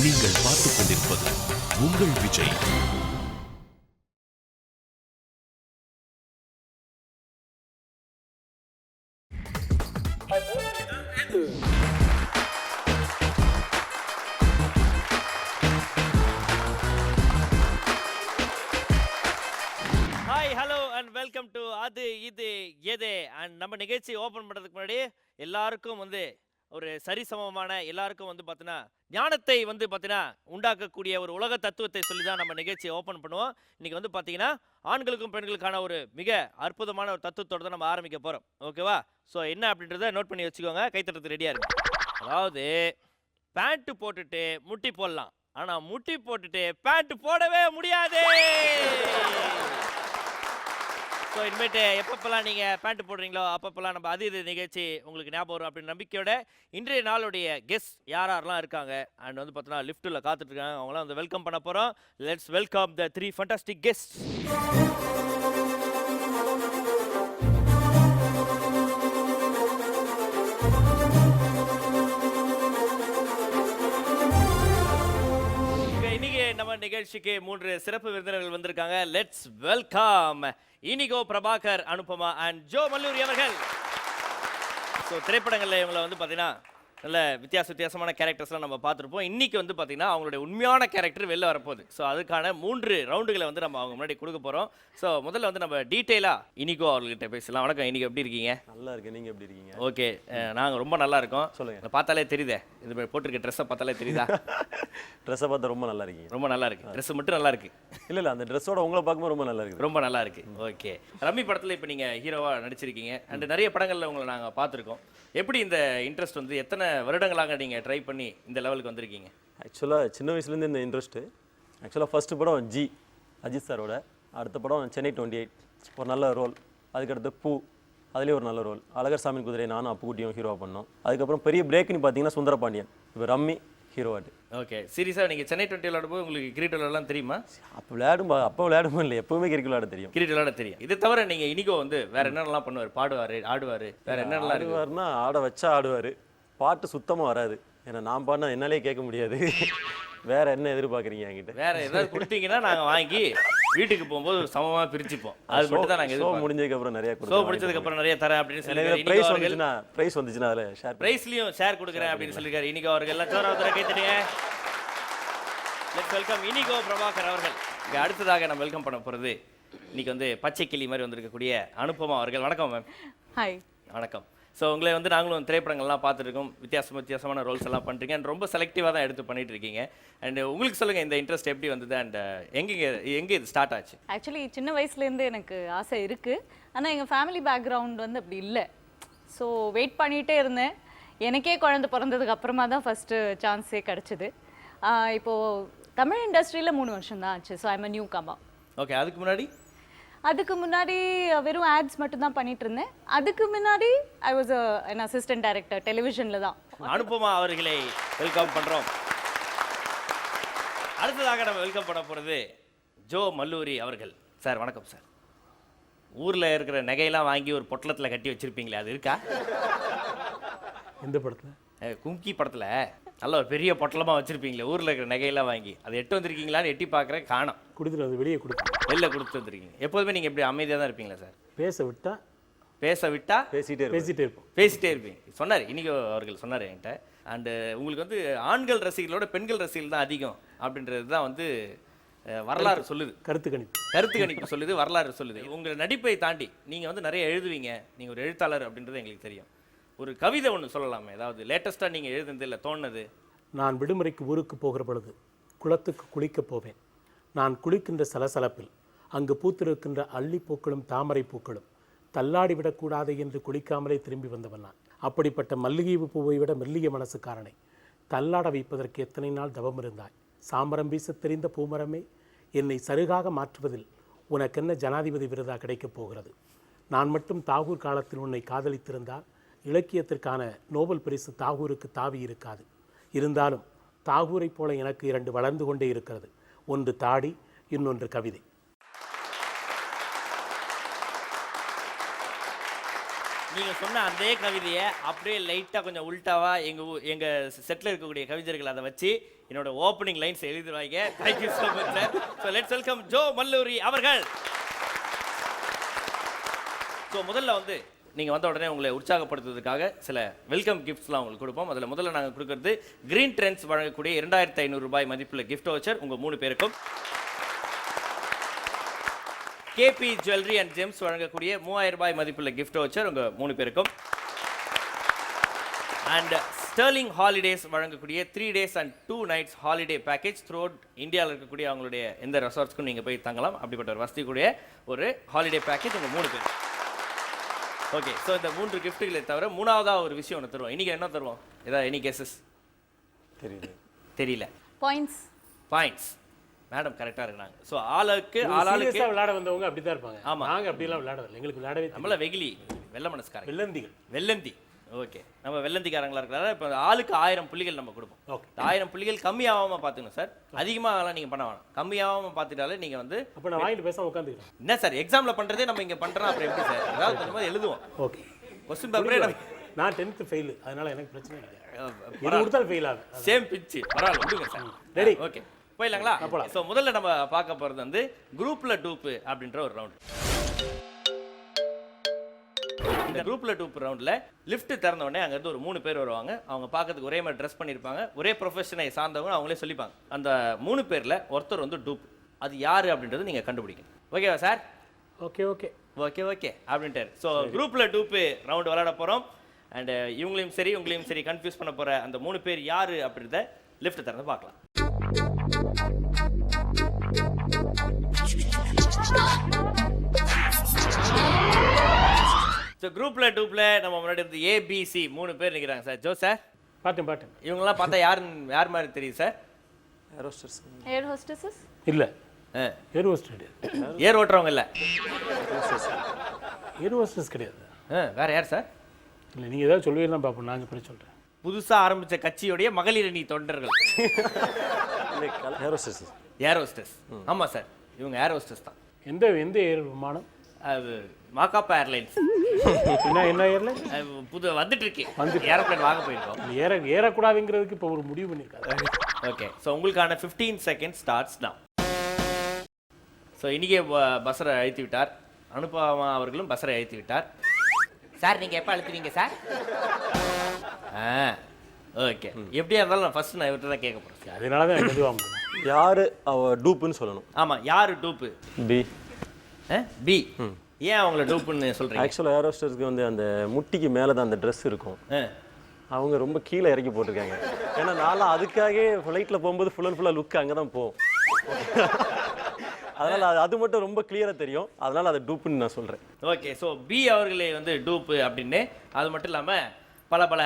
நீங்கள் பார்த்துக் கொண்டிருப்பது உங்கள் Vijay. Hi hello and welcome to அது இது எது. அண்ட் நம்ம நிகழ்ச்சி ஓப்பன் பண்ணுறதுக்கு முன்னாடி எல்லாருக்கும் ஒரு சரிசமமான எல்லாருக்கும் பார்த்தீங்கன்னா ஞானத்தை பார்த்தீங்கன்னா உண்டாக்கக்கூடிய ஒரு உலக தத்துவத்தை சொல்லி தான் நம்ம நிகழ்ச்சியை ஓப்பன் பண்ணுவோம். இன்னைக்கு பார்த்தீங்கன்னா ஆண்களுக்கும் பெண்களுக்கான ஒரு மிக அற்புதமான ஒரு தத்துவத்தோடு தான் நம்ம ஆரம்பிக்க போகிறோம். ஓகேவா? ஸோ என்ன அப்படின்றத நோட் பண்ணி வச்சுக்கோங்க, கைத்தட்டத்துக்கு ரெடியாக இருக்கு. அதாவது பேண்ட்டு போட்டுட்டு முட்டி போடலாம், ஆனால் முட்டி போட்டுட்டு பேண்ட் போடவே முடியாது. ஸோ இனிமேட்டு எப்பப்பெல்லாம் நீங்கள் பேண்ட் போடுறீங்களோ அப்பப்பெல்லாம் நம்ம அது இது நிகழ்ச்சி உங்களுக்கு ஞாபகம் வரும் அப்படின்னு நம்பிக்கையோட இன்றைய நாளுடைய கெஸ்ட் யாரெல்லாம் இருக்காங்க அண்ட் பார்த்தீங்கன்னா லிஃப்ட்டில் காத்துட்ருக்காங்க, அவங்களாம் வெல்கம் பண்ண போகிறோம். Let's welcome the 3 fantastic guest. இன்னைக்கு நம்ம நிகழ்ச்சிக்கு 3 சிறப்பு விருந்தினர்கள் வந்திருக்காங்க. Let's welcome Inigo, Prabhakar, Anupama and Jo Malloori அவர்கள். ஸோ திரைப்படங்களில் இவங்களை பார்த்தீங்கன்னா நல்ல வித்தியாசமான கேரக்டர்ஸ்லாம் நம்ம பார்த்துருப்போம். இன்றைக்கி பார்த்தீங்கன்னா அவங்களுடைய உண்மையான கேரக்டர் வெளில வரப்போகுது. ஸோ அதுக்கான 3 ரவுண்டுகளை நம்ம அவங்க முன்னாடி கொடுக்க போகிறோம். ஸோ முதல்ல நம்ம டீட்டெயிலாக இனிகோ அவர்கிட்ட பேசலாம். வணக்கம் இனிகோ, எப்படி இருக்கீங்க? நல்லா இருக்கேன், நீங்கள் எப்படி இருக்கீங்க? ஓகே, நாங்கள் ரொம்ப நல்லா இருக்கோம். சொல்லுங்கள். பார்த்தாலே தெரியுதே, இது போட்டிருக்க ட்ரெஸ்ஸை பார்த்தாலே தெரியுதா? ட்ரெஸ்ஸை பார்த்தா ரொம்ப நல்லா இருக்கீங்க. ரொம்ப நல்லா இருக்கு. ட்ரெஸ் மட்டும் நல்லா இருக்கு. இல்லை அந்த ட்ரெஸ்ஸோட உங்களை பார்க்கும்போது ரொம்ப நல்லா இருக்குது. ரொம்ப நல்லா இருக்கு. ஓகே, ரம்மி படத்தில் இப்போ நீங்கள் ஹீரோவாக நடிச்சிருக்கீங்க அண்ட் நிறைய படங்களில் உங்களை நாங்கள் பார்த்துருக்கோம். எப்படி இந்த இன்ட்ரெஸ்ட் எத்தனை வருடங்களாக நீங்கள் ட்ரை பண்ணி இந்த லெவலுக்கு வந்திருக்கீங்க? ஆக்சுவலாக சின்ன வயசுலேருந்து இந்த இன்ட்ரெஸ்ட்டு. ஆக்சுவலாக ஃபஸ்ட்டு படம் ஜி அஜித் சாரோட, அடுத்த படம் சென்னை 28 ஒரு நல்ல ரோல், அதுக்கடுத்து பூ அதுலேயே ஒரு நல்ல ரோல், அழகர் சாமி குதிரை நானும் அப்புக்குட்டியும் ஹீரோவாக பண்ணோம். அதுக்கப்புறம் பெரிய பிரேக்குன்னு பார்த்தீங்கன்னா சுந்தரபாண்டியன், இப்போ ரம்மி ஹீரோவாட்டு. ஓகே, சீரியஸாக நீங்கள் சென்னை 20 விளையாடும்போது உங்களுக்கு கிரிக்கெட் விளையாடலாம் தெரியுமா? அப்போ விளையாடுமோ இல்லை, எப்போவுமே கிரிக்கெட் விளையாட தெரியும். கிரிக்கெட் விளையாட தெரியும். இதை தவிர நீங்கள் இனிகோ வேற என்னென்னலாம் பண்ணுவார்? பாடுவார், ஆடுவார், வேற என்னென்னலாம் ஆடுவார்னா ஆட வச்சா ஆடுவார். பாட்டு சுத்தமாக வராது, ஏன்னா நான் பாடினா என்னாலே கேட்க முடியாது. வேற என்ன எதிர்பார்க்குறீங்க என்கிட்ட? வேற ஏதாவது கொடுத்தீங்கன்னா நாங்கள் வாங்கி வீட்டுக்கு போகும்போது சமமாக பிரிச்சுப்போம். அது மட்டும் தான் நாங்கள் முடிஞ்சதுக்கப்புறம் நிறைய முடிச்சதுக்கப்புறம் நிறைய தரேன் அப்படின்னு சொல்லி பிரைஸ் வந்துச்சுன்னா அதில் ஷேர் பிரைஸ்லையும் ஷேர் கொடுக்குறேன் அப்படின்னு சொல்லியிருக்காரு இனிகோ அவர்கள். எல்லாம் சோற கைத்தடிங்க. லெட்ஸ் வெல்கம் இனிகோ பிரபாகர் அவர்கள். இங்கே அடுத்ததாக நம்ம வெல்கம் பண்ண போகிறது இன்னைக்கு பச்சை கிளி மாதிரி வந்திருக்கக்கூடிய அனுபமா அவர்கள். வணக்கம் மேம். ஹாய். வணக்கம். ஸோ உங்களை நாங்களும் திரைப்படங்கள்லாம் பார்த்துருக்கோம், வித்தியாசமான ரோல்ஸ் எல்லாம் பண்ணுறீங்க அண்ட் ரொம்ப செலக்டிவாக தான் எடுத்து பண்ணிட்டு இருக்கீங்க. அண்ட் உங்களுக்கு சொல்லுங்கள், இந்த இன்ட்ரெஸ்ட் எப்படி வந்தது அண்ட் எங்கே இது ஸ்டார்ட் ஆச்சு? ஆக்சுவலி சின்ன வயசுலேருந்து எனக்கு ஆசை இருக்குது, ஆனால் எங்கள் ஃபேமிலி பேக்ரவுண்ட் அப்படி இல்லை. ஸோ வெயிட் பண்ணிகிட்டே இருந்தேன். எனக்கே குழந்தை பிறந்ததுக்கு அப்புறமா தான் ஃபஸ்ட்டு சான்ஸே கிடச்சிது. இப்போது தமிழ் இண்டஸ்ட்ரியில் 3 வருஷம் தான் ஆச்சு. So I'm a new comma. Okay, அதுக்கு முன்னாடி வெறும் ஆட்ஸ் மட்டும் தான் பண்ணிட்டு இருந்தேன். அதுக்கு முன்னாடி I was an assistant director டெலிவிஷனில் தான். அனுபமா அவர்களை வெல்கம் பண்ணுறோம். அடுத்ததாக நம்ம வெல்கம் பண்ண போகிறது ஜோ மல்லூரி அவர்கள். சார் வணக்கம் சார். ஊரில் இருக்கிற நகையெல்லாம் வாங்கி ஒரு பொட்டலத்தில் கட்டி வச்சுருப்பீங்களே, அது இருக்கா? எந்த படத்தில்? கும்கி படத்தில் நல்ல ஒரு பெரிய பொட்டலமாக வச்சுருப்பீங்களே, ஊரில் இருக்கிற நகையெல்லாம் வாங்கி, அது எட்டு வந்திருக்கீங்களான்னு எட்டி பார்க்குறேன், காணோம். கொடுத்துட்டு அது வெளியே வெளில கொடுத்து வந்துருக்கீங்க. எப்போதுமே நீங்கள் எப்படி அமைதியாக தான் இருப்பீங்களா சார்? பேச விட்டா பேசிட்டே இருப்பீங்க. சொன்னார் இனிகோ அவர்கள், சொன்னார் என்கிட்ட. அண்டு உங்களுக்கு ஆண்கள் ரசிகர்களோட பெண்கள் ரசிகர்கள் தான் அதிகம் அப்படின்றது தான் வரலாறு சொல்லுது. கருத்து கணிப்பு சொல்லுது, வரலாறு சொல்லுது. உங்கள் நடிப்பை தாண்டி நீங்கள் நிறைய எழுதுவீங்க, நீங்கள் ஒரு எழுத்தாளர் அப்படின்றது எங்களுக்கு தெரியும். ஒரு கவிதை ஒன்று சொல்லலாமே, ஏதாவது லேட்டஸ்ட்டாக நீங்கள் எழுதுனது இல்லை தோணுது? நான் விடுமுறைக்கு ஊருக்கு போகிற பொழுது குளத்துக்கு குளிக்கப் போவேன். நான் குளிக்கின்ற சலசலப்பில் அங்கு பூத்திருக்கின்ற அள்ளிப்பூக்களும் தாமரை பூக்களும் தள்ளாடிவிடக்கூடாது என்று குளிக்காமலே திரும்பி வந்தவன் நான். அப்படிப்பட்ட மல்லிகை பூவை விட மெல்லிய மனசுக்காரனை தள்ளாட வைப்பதற்கு எத்தனை நாள் தவம் இருந்தாய். சாமரம் வீச தெரிந்த பூமரமே, என்னை சருகாக மாற்றுவதில் உனக்கென்ன ஜனாதிபதி விருதா கிடைக்கப் போகிறது? நான் மட்டும் தாகூர் காலத்தில் உன்னை காதலித்திருந்தால் இலக்கியத்திற்கான நோபல் பரிசு தாகூருக்கு தாவி இருக்காது. இருந்தாலும் தாகூரைப் போல எனக்கு 2 வளர்ந்து கொண்டே இருக்கிறது. ஒன்று தாடி, இன்னொன்று கவிதை. நீங்க சொன்ன அதே கவிதையை அப்படியே லைட்டா கொஞ்சம் உல்டாவா எங்க செட்ல இருக்கக்கூடிய கவிஞர்கள் அதை வச்சு என்னோட ஓப்பனிங் லைன்ஸ் எழுதுவாங்க. Thank you so much sir. So let's welcome Jo Malloori அவர்கள். ஸோ முதல்ல வந்து நீங்கள் வந்த உடனே உங்களை உற்சாகப்படுத்துவதற்காக சில வெல்கம் கிஃப்ட்ஸ்லாம் உங்களுக்கு கொடுப்போம். அதில் முதல்ல நாங்கள் கொடுக்கறது கிரீன் ட்ரெண்ட்ஸ் வழங்கக்கூடிய 2500 ரூபாய் மதிப்புள்ள கிஃப்ட் வவுச்சர் உங்கள் 3 பேருக்கும். கேபி ஜுவல்லரி அண்ட் ஜெம்ஸ் வழங்கக்கூடிய 3000 ரூபாய் மதிப்புள்ள கிஃப்ட் வவுச்சர் உங்கள் 3 பேருக்கும். அண்ட் ஸ்டர்லிங் ஹாலிடேஸ் வழங்கக்கூடிய 3 days and 2 nights holiday package through out இந்தியாவில் இருக்கக்கூடிய அவங்களுடைய எந்த ரெசார்ட்ஸ்க்கும் நீங்கள் போய் தங்கலாம். அப்படிப்பட்ட ஒரு வசதி கூடிய ஒரு ஹாலிடே பேக்கேஜ் உங்கள் 3 பேர். ஓகே, ஸோ இந்த 3 கிஃப்ட்டுகளை தவிர மூணாவதாக ஒரு விஷயம் ஒன்று தருவோம். இன்றைக்கி என்ன தருவோம்? ஏதாவது எனி கேசஸ் தெரியல. பாயிண்ட்ஸ் மேடம் கரெக்டாக இருக்கிறாங்க. ஸோ ஆளுக்கு விளையாட வந்தவங்க அப்படி தான் இருப்பாங்க. ஆமாம், நாங்கள் அப்படிலாம் விளையாடல. எங்களுக்கு விளையாடவே நம்மள வெகிலி வெள்ள மனசுக்காரங்க வெள்ளந்தி. ஓகே, நம்ம வெள்ளந்திக்காரங்களா இருக்கிறாரு. இப்போ ஆளுக்கு 1000 புள்ளிகள் நம்ம கொடுப்போம். ஓகே, 1000 புள்ளிகள் கம்மியாகாமல் பார்த்துக்கணும் சார். அதிகமாகலாம் நீங்கள் பண்ண வேணாம். கம்மியாகாமல் பார்த்துட்டாலே நீங்கள் வந்து அப்போ நான் வாங்கிட்டு பேசாம உட்காந்துக்கிறேன். என்ன சார் எக்ஸாமில் பண்ணுறதே நம்ம இங்கே பண்ணுறோம். அப்புறம் எப்படி சார் ஏதாவது கொஞ்சமாக எழுதுவோம். ஓகே, கொஸ்டின் பேப்பரே நான் 10th ஃபெயில், அதனால எனக்கு பிரச்சனை இல்லை. இது கொடுத்தாலும் ஃபெயில் ஆகும். சேம் பிச்சு பரவாயில்ல விடுங்க சார். ரெடி, ஓகே போயிடலாங்களா? ஸோ முதல்ல நம்ம பார்க்க போகிறது வந்து குரூப்ல டூப்பு அப்படின்ற ஒரு ரவுண்ட். இந்த குரூப்ல டூப் ரவுண்டில் லிஃப்ட் திறந்த உடனே அங்கேருந்து ஒரு 3 பேர் வருவாங்க. அவங்க பார்க்கறதுக்கு ஒரே மாதிரி ட்ரெஸ் பண்ணியிருப்பாங்க. ஒரே ப்ரொஃபஷனை சார்ந்தவங்க அவங்களே சொல்லிப்பாங்க. அந்த 3 பேரில் ஒருத்தர் வந்து டூப். அது யார் அப்படின்றது நீங்கள் கண்டுபிடிக்கணும். ஓகேவா sir? Okay okay okay okay அப்படின்ட்டார். ஸோ குரூப்பில் டூப்பு ரவுண்டு விளையாட போகிறோம். அண்ட் இவங்களையும் சரி உங்களையும் சரி கன்ஃபியூஸ் பண்ண போகிற அந்த 3 பேர் யார் அப்படின்றத லிஃப்ட் திறந்து பார்க்கலாம். ஸோ குரூப்பில் டூப்பில் நம்ம முன்னாடி இருந்து ஏபிசி 3 பேர் நிற்கிறாங்க சார். ஜோ சார் பாட்டு இவங்கெல்லாம் பார்த்தா யார் மாதிரி தெரியுது சார்? ஏர் ஹோஸ்டஸஸ் இல்லை, ஏர் ஹோஸ்டஸ் கிடையாது. ஏர் ஓட்டுறவங்க இல்லை, ஏர் ஹோஸ்டஸ் கிடையாது. வேற யார் சார்? இல்லை, நீங்கள் ஏதாவது சொல்லுவீங்கன்னா பார்ப்போம். நான் இப்படி சொல்கிறேன். புதுசாக ஆரம்பித்த கட்சியுடைய மகளிர் அணி தொண்டர்கள். ஏர் ஹோஸ்டஸ். ஆமாம் சார், இவங்க ஏர் ஹோஸ்டஸ் தான். எந்த ஏர் விமானம்? அது மாகாப்பா ஏர்லைன்ஸ். என்ன ஏர்லைன்? புது வந்துட்டு இருக்கு. ஏரோப்ளேன் வாங்க போயிருக்கோம். ஏறக்கூடாதுங்கிறதுக்கு இப்போ ஒரு முடிவு பண்ணியிருக்காரு. ஓகே, ஸோ உங்களுக்கான 15 seconds ஸ்டார்ட்ஸ் now. ஸோ இன்றைக்கே பஸ்ஸரை அழுத்தி விட்டார். அனுபமா அவர்களும் பஸ்ஸரை அழுத்தி விட்டார். சார் நீங்கள் எப்போ அழுத்துறீங்க சார்? ஓகே, எப்படியா இருந்தாலும் நான் ஃபர்ஸ்ட் நான் இவர்கிட்ட தான் கேட்க போகிறேன். அதனால தான் எனக்கு எதுவும் ஆகும். யார் அவ டூப்புன்னு சொல்லணும். ஆமாம், யார் டூப்பு? பி. ஏன் அவங்கள டூப்புன்னு சொல்கிறீங்க? ஆக்சுவலாக ஏர் ஹோஸ்டர்ஸ்க்கு வந்து அந்த முட்டிக்கு மேலே தான் அந்த ட்ரெஸ் இருக்கும். அவங்க ரொம்ப கீழே இறக்கி போட்டிருக்காங்க. ஏன்னா நான்லாம் அதுக்காகவே ஃப்ளைட்டில் போகும்போது ஃபுல்லாக லுக் அங்கே தான் போகும். அதனால் அது மட்டும் ரொம்ப கிளியராக தெரியும். அதனால் அதை டூப்புன்னு நான் சொல்கிறேன். ஓகே, ஸோ பி அவர்களே வந்து டூப்பு அப்படின்னு. அது மட்டும் இல்லாமல் பல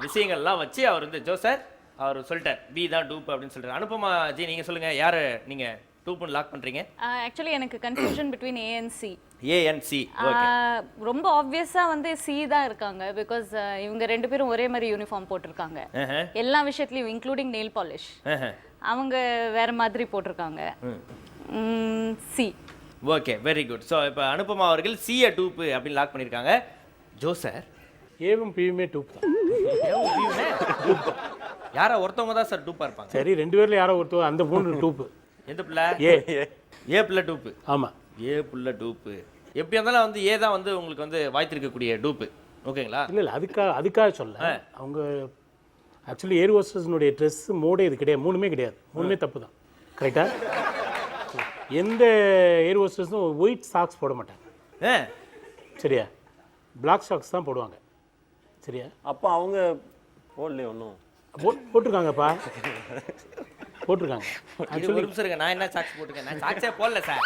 விஷயங்கள்லாம் வச்சு அவர் வந்து ஜோ சார் அவர் சொல்லிட்டார் பி தான் டூப்பு அப்படின்னு சொல்லிட்டார். அனுபமா ஜி நீங்கள் சொல்லுங்கள், யார் நீங்கள் டூப்புன்னு லாக் பண்ணுறீங்க? ஆக்சுவலி எனக்கு confusion between A and C. ரொம்ப ஆப்வியஸாக வந்து சி தான் இருக்காங்க. பிகாஸ் இவங்க 2 பேரும் ஒரே மாதிரி யூனிஃபார்ம் போட்டிருக்காங்க எல்லா விஷயத்துலையும், இன்க்ளூடிங் நெயில் பாலிஷ். அவங்க வேற மாதிரி போட்டிருக்காங்க. C. Okay, very good. So இப்போ அனுபமா அவர்கள் சியை டூப்பு அப்படின்னு லாக் பண்ணியிருக்காங்க. ஜோ சார் ஏவும் பியுமே டூப் தான். யாரோ ஒருத்தவங்க தான் சார் டூப்பாக இருப்பாங்க. சரி, 2 பேர்ல யாரோ ஒருத்தவங்க அந்த 3 டூப்பு. எந்த பிள்ளை? ஏ பிள்ளை டூப்பு. ஆமாம், ஏ பிள்ளை டூப்பு. எப்படி இருந்தாலும் வந்து ஏ தான் வந்து உங்களுக்கு வந்து வாய்த்திருக்கக்கூடிய டூப்பு. ஓகேங்களா? இல்லை அதுக்காக சொல்ல. அவங்க ஆக்சுவலி ஏர் ஹோஸ்டஸ்னுடைய ட்ரெஸ் மோடே இது கிடையாது. 3மே கிடையாது. 3மே தப்பு தான். கரெக்டா? எந்த ஏர் ஹோஸ்டஸும் ஒயிட் சாக்ஸ் போட மாட்டாங்க. சரியா? பிளாக் சாக்ஸ் தான் போடுவாங்க. சரியா? அப்போ அவங்க போடலையே ஒன்றும். போட்டிருக்காங்கப்பா, போட்டிருக்காங்க. ஒரு நிமிஷம் இருங்க, நான் என்ன சாக்ஸ் போட்டிருக்கேன்? நான் சாக்ஸே போடல சார்.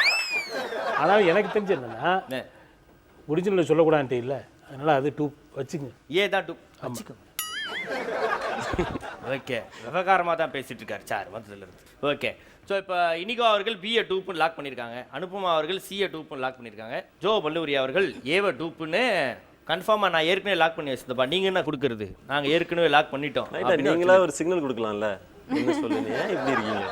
ஆனால் எனக்கு தெரிஞ்சு என்னன்னா ஒரிஜினல் சொல்லக்கூடாதுன்ட்டு இல்லை. அதனால அது டூப் வச்சுங்க. ஏ தான் டூப் வச்சுக்கோங்க. ஓகே, விவகாரமாக தான் பேசிட்டு இருக்காரு சார் வந்ததுலேருந்து. ஓகே, ஸோ இப்போ இனிகோ அவர்கள் பிஏ டூப்புன்னு லாக் பண்ணியிருக்காங்க. அனுபமா அவர்கள் சிஏ டூப்புன்னு லாக் பண்ணியிருக்காங்க. ஜோ மல்லூரி அவர்கள் ஏவ டூப்புன்னு கன்ஃபார்மாக நான் ஏற்கனவே லாக் பண்ணி வச்சிருந்தப்பா. நீங்கள் என்ன கொடுக்குறது? நாங்கள் ஏற்கனவே லாக் பண்ணிட்டோம். நீங்களா ஒரு சிக்னல் கொடுக்கலாம்ல. என்ன சொல்லுங்க இப்படி இருக்கீங்க?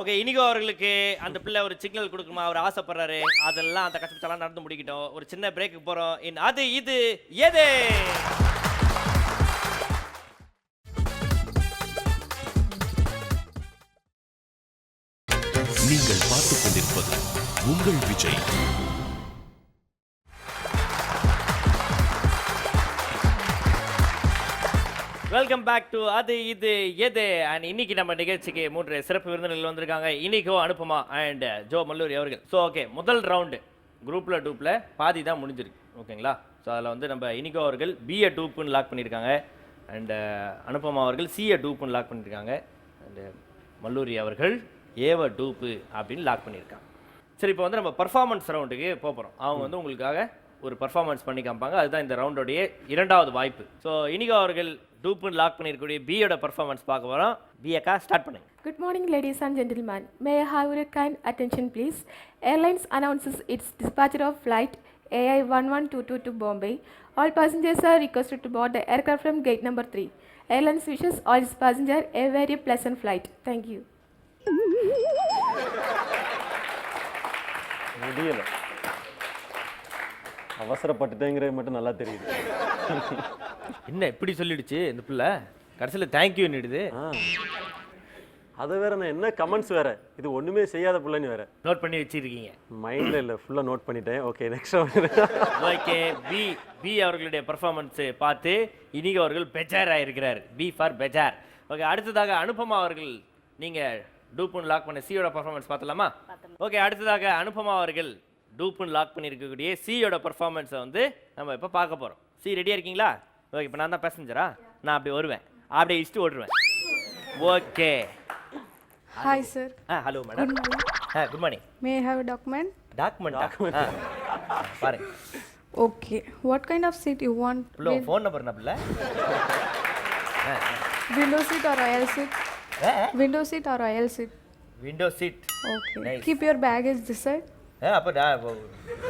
ஓகே, இனிகோ அவர்களுக்கு அந்த பிள்ளை ஒரு சிக்னல் கொடுக்குமா, அவர் ஆசைப்படுறாரு, அதெல்லாம் அந்த கஷ்டத்தெல்லாம் நடந்து முடிக்கட்டும். ஒரு சின்ன பிரேக்கு போறோம். அது இது எது. நீங்கள் பார்த்துக் கொண்டிருப்பது உங்கள் விஜய். வெல்கம் பேக் டு அது இது எது. அண்ட் இன்னைக்கு நம்ம நிகழ்ச்சிக்கு 3 சிறப்பு விருந்தினர்கள் வந்திருக்காங்க. இனிகோ, அனுபமா அண்ட் ஜோ மல்லூரி அவர்கள். ஸோ ஓகே, முதல் ரவுண்டு குரூப்பில் டூப்பில் பாதி தான் முடிஞ்சிருக்கு. ஓகேங்களா? ஸோ அதில் வந்து நம்ம இனிகோ அவர்கள் பிஏ டூப்புன்னு லாக் பண்ணியிருக்காங்க. அண்ட் அனுபமா அவர்கள் சிஏ டூப்புன்னு லாக் பண்ணியிருக்காங்க. அண்டு மல்லூரி அவர்கள் ஏவ டூப்பு அப்படின்னு லாக் பண்ணியிருக்காங்க. சரி, இப்போ வந்து நம்ம பர்ஃபார்மன்ஸ் ரவுண்டுக்கு போகிறோம். அவங்க வந்து உங்களுக்காக ஒரு பர்ஃபார்மன்ஸ் பண்ணி காமிப்பாங்க. அதுதான் இந்த ரவுண்டோடைய 2வது வாய்ப்பு. ஸோ இனிகோ அவர்கள் டூப்புன்னு லாக் பண்ணியிருக்கக்கூடிய பியோட பர்ஃபார்மன்ஸ் பார்க்க போகிறோம். பிஏக்கா ஸ்டார்ட் பண்ணுங்க. Good morning, ladies and gentlemen. May I have your kind attention, please? Airlines announces its dispatcher of flight AI 1122 to Bombay. All passengers are requested to board the aircraft from gate number 3. Airlines wishes all its passengers a very pleasant flight. Thank you. முடியல, அவசரப்பட்டுட்டேங்கிறது மட்டும் நல்லா தெரியுது. என்ன இப்படி சொல்லிடுச்சு இந்த பிள்ளை, கடைசியில் தேங்க்யூ நிடுது. அது வேற, நான் என்ன கமெண்ட்ஸ் வேற, இது ஒண்ணுமே செய்யாத பிள்ளைன்னு வேற நோட் பண்ணி வச்சிருக்கீங்க. மைண்ட்ல இல்ல, ஃபுல்லா நோட் பண்ணிட்டேன். ஓகே, நெக்ஸ்ட் ஓகே, பி அவர்களுடைய பர்ஃபார்மன்ஸ் பார்த்து இனிகோ அவர்கள் பெஜார் ஆயிருக்கிறார். பி ஃபார் பெஜார். ஓகே, அடுத்ததாக அனுபமா அவர்கள், நீங்க டூப்புன்னு லாக் பண்ண சியோட பர்ஃபார்மன்ஸ் பார்த்தலாமா? ஓகே, அடுத்ததாக அனுபமா அவர்கள் டூப்புன்னு லாக் பண்ணியிருக்கக்கூடிய சியோட பர்ஃபார்மன்ஸை வந்து நம்ம இப்போ பார்க்க போகிறோம். சி ரெடியாக இருக்கீங்களா? ஓகே, இப்போ நான் தான் பேசஞ்சரா, நான் அப்படி வருவேன், அப்படியே இஷ்டு ஓடுருவேன். Okay. Hi, sir. Hello madam. Good morning. May I have a document? Document பாருங்க. Okay. What kind of seat you want? பிள்ளை ஃபோன் நம்பர் என்ன பிள்ளை? Window seat or aisle seat? Window seat or aisle seat? Window seat. Okay. Nice. Keep your baggage this side. அப்போ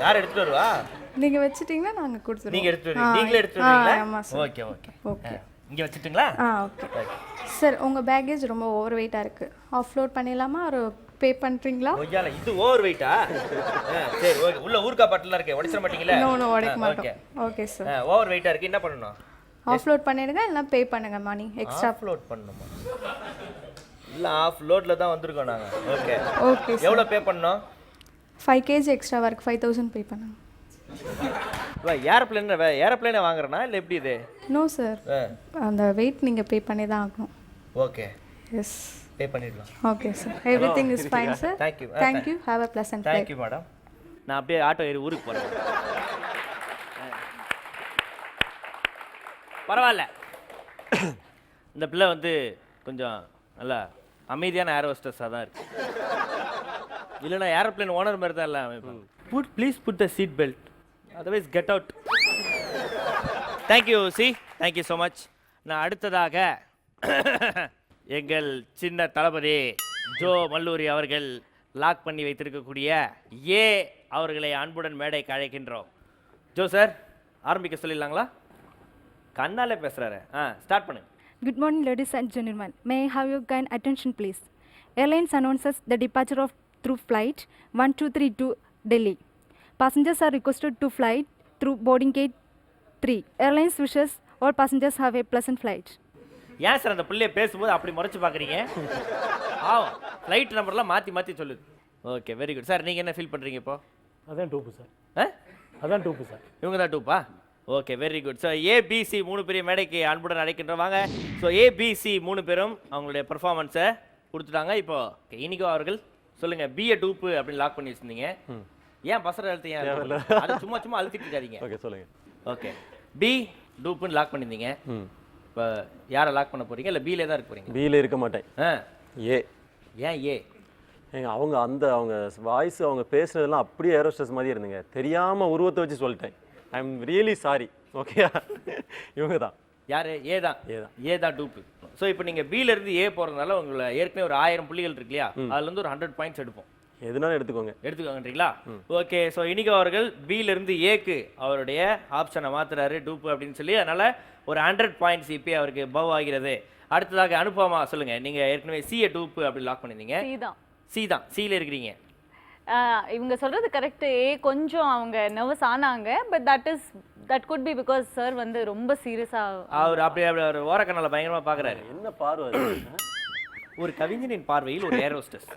யார் எடுத்துட்டு வருவா? நீங்க வச்சிட்டீங்கன்னா நாங்க கொடுத்துருவோம். நீங்க எடுத்து வருவீங்க? நீங்களே எடுத்து வருவீங்களா? ஆமா சார். Okay okay okay. இங்க வச்சிட்டுங்களா? ஓகே. சார், உங்க பேக்கேஜ் ரொம்ப ஓவர் வெயிட்டா இருக்கு. ஆஃப்லோட் பண்ணிடலாமா ஒரு பே பண்றீங்களா? ஓய்யால இது ஓவர் வெயிட்டா? சரி ஓகே. உள்ள ஊர்க்கா பாட்டிலாம் இருக்கே, உடைச்சிர மாட்டீங்களா? நோ உடைக்க மாட்டோம். Okay sir. ஓவர் வெயிட்டா இருக்கு, என்ன பண்ணணும்? ஆஃப்லோட் பண்ணிடுங்க, இல்லைனா பே பண்ணுங்க மணி எக்ஸ்ட்ரா. ஆஃப்லோட் பண்ணணுமா? இல்ல ஆஃப் லோட்ல தான் வந்திருக்கோம் நாங்க. Okay okay. எவ்வளவு பே பண்ணணும்? 5 kg எக்ஸ்ட்ரா வர்க் 5000 பே பண்ணுங்க. ஏரோப்ளேனை வாங்குறனா இல்ல எப்படி இது? நோ சார், அந்த வெயிட் நீங்க பே பண்ணி தான் ஆகணும். ஓகே, எஸ், பே பண்ணிடலாம். Okay sir. Everything is fine sir. Thank you. Thank you. Have a pleasant flight. Thank you madam. நான் அப்படியே ஆட்டோ ஏறி ஊருக்கு போறேன். பரவாயில்ல, இந்த பிள்ளை வந்து கொஞ்சம் நல்லா அமைதியான ஏர் ஹோஸ்டஸாக தான் இருக்கு. இல்லைன்னா ஏரோப்ளேன் ஓனர் மாதிரி தான் இல்லை. Please put the seat belt, otherwise get out. Thank you சி, தேங்க்யூ ஸோ மச். நான் அடுத்ததாக எங்கள் சின்ன தளபதி ஜோ மல்லூரி அவர்கள் லாக் பண்ணி வைத்திருக்கக்கூடிய ஏ அவர்களை அன்புடன் மேடைக்கு அழைக்கின்றோம். ஜோ சார், ஆரம்பிக்க சொல்லிடலாங்களா? கண்ணாலே பேசுகிறாரு. ஸ்டார்ட் பண்ணுங்க. Good morning, ladies and gentlemen. May I have your kind attention, please? Airlines announces the departure of through flight 123 to Delhi. Passengers are requested to fly through boarding gate 3. Airlines wishes all passengers have a pleasant flight. ஏன் sir அந்த பிள்ளைய பேசும்போது அப்படி முறைச்சு பார்க்குறீங்க? Flight நம்பர்லாம் மாற்றி மாற்றி சொல்லுது. Okay, very good sir. நீங்கள் என்ன ஃபீல் பண்ணுறீங்க இப்போ? அதான் டூப்பு சார். அதான் டூப்பு சார். இவங்க தான் டூப்பா? Okay, very good. So ABC 3 பேர் மேடைக்கு அன்புடன் அழைக்கின்றோம். வாங்க. ஸோ ஏபிசி 3 பேரும் அவங்களுடைய பெர்ஃபார்மன்ஸை கொடுத்துட்டாங்க. இப்போ இனிகோ அவர்கள் சொல்லுங்கள், பிஏ டூப்பு அப்படின்னு லாக் பண்ணி வச்சுருந்தீங்க, ஏன் பசரை அழுத்தீங்க? அது சும்மா சும்மா அழுத்திட்டு இருக்காதீங்க. ஓகே, சொல்லுங்க. ஓகே, பி டூப்புன்னு லாக் பண்ணியிருந்தீங்க. இப்போ யாரை லாக் பண்ண போகிறீங்க? இல்லை பியிலே தான் இருக்க போகிறீங்க? பியில் இருக்க மாட்டேன். ஏ. ஏன் ஏ? அவங்க வாய்ஸ், அவங்க பேசுனதெல்லாம் அப்படியே ஏரோஸ்டஸ் மாதிரி இருந்துங்க. தெரியாமல் உருவத்தை வச்சு சொல்லிட்டேன். I am really sorry. Okay, இவங்க தான். யார்? ஏ தான். ஏ தான் டூப்பு. ஸோ இப்போ நீங்கள் பியிலேருந்து ஏ போகிறதுனால உங்களை ஏற்கனவே ஒரு 1000 புள்ளிகள் இருக்கு இல்லையா, அதுலேருந்து ஒரு 100 பாயிண்ட்ஸ் எடுப்போம். எதுனாலும் எடுத்துக்கோங்கன்றீங்களா? ஓகே, ஸோ இனிகோ அவர்கள் பியிலேருந்து ஏக்கு அவருடைய ஆப்ஷனை மாற்றுறாரு டூப்பு அப்படின்னு சொல்லி. அதனால் ஒரு 100 பாயிண்ட்ஸ் இப்போ அவருக்கு பவ் ஆகிறது. அடுத்ததாக அனுபவமா சொல்லுங்க. நீங்க ஏற்கனவே சிஏ டூப் அப்படி லாக் பண்ணிருந்தீங்க. சி தான். சி தான், சில இருக்கிறீங்க. இவங்க சொல்றது கரெக்ட். கொஞ்சம் அவங்க நர்வஸ் ஆனாங்க. But that could be because sir வந்து ரொம்ப சீரியஸா அவர் அப்படியே அவர் ஓரக்கண்ணால பயங்கரமா பாக்குறாரு. என்ன பார்வை அது? ஒரு கவிஞனின் பார்வையில் ஒரு ஏர் hostess.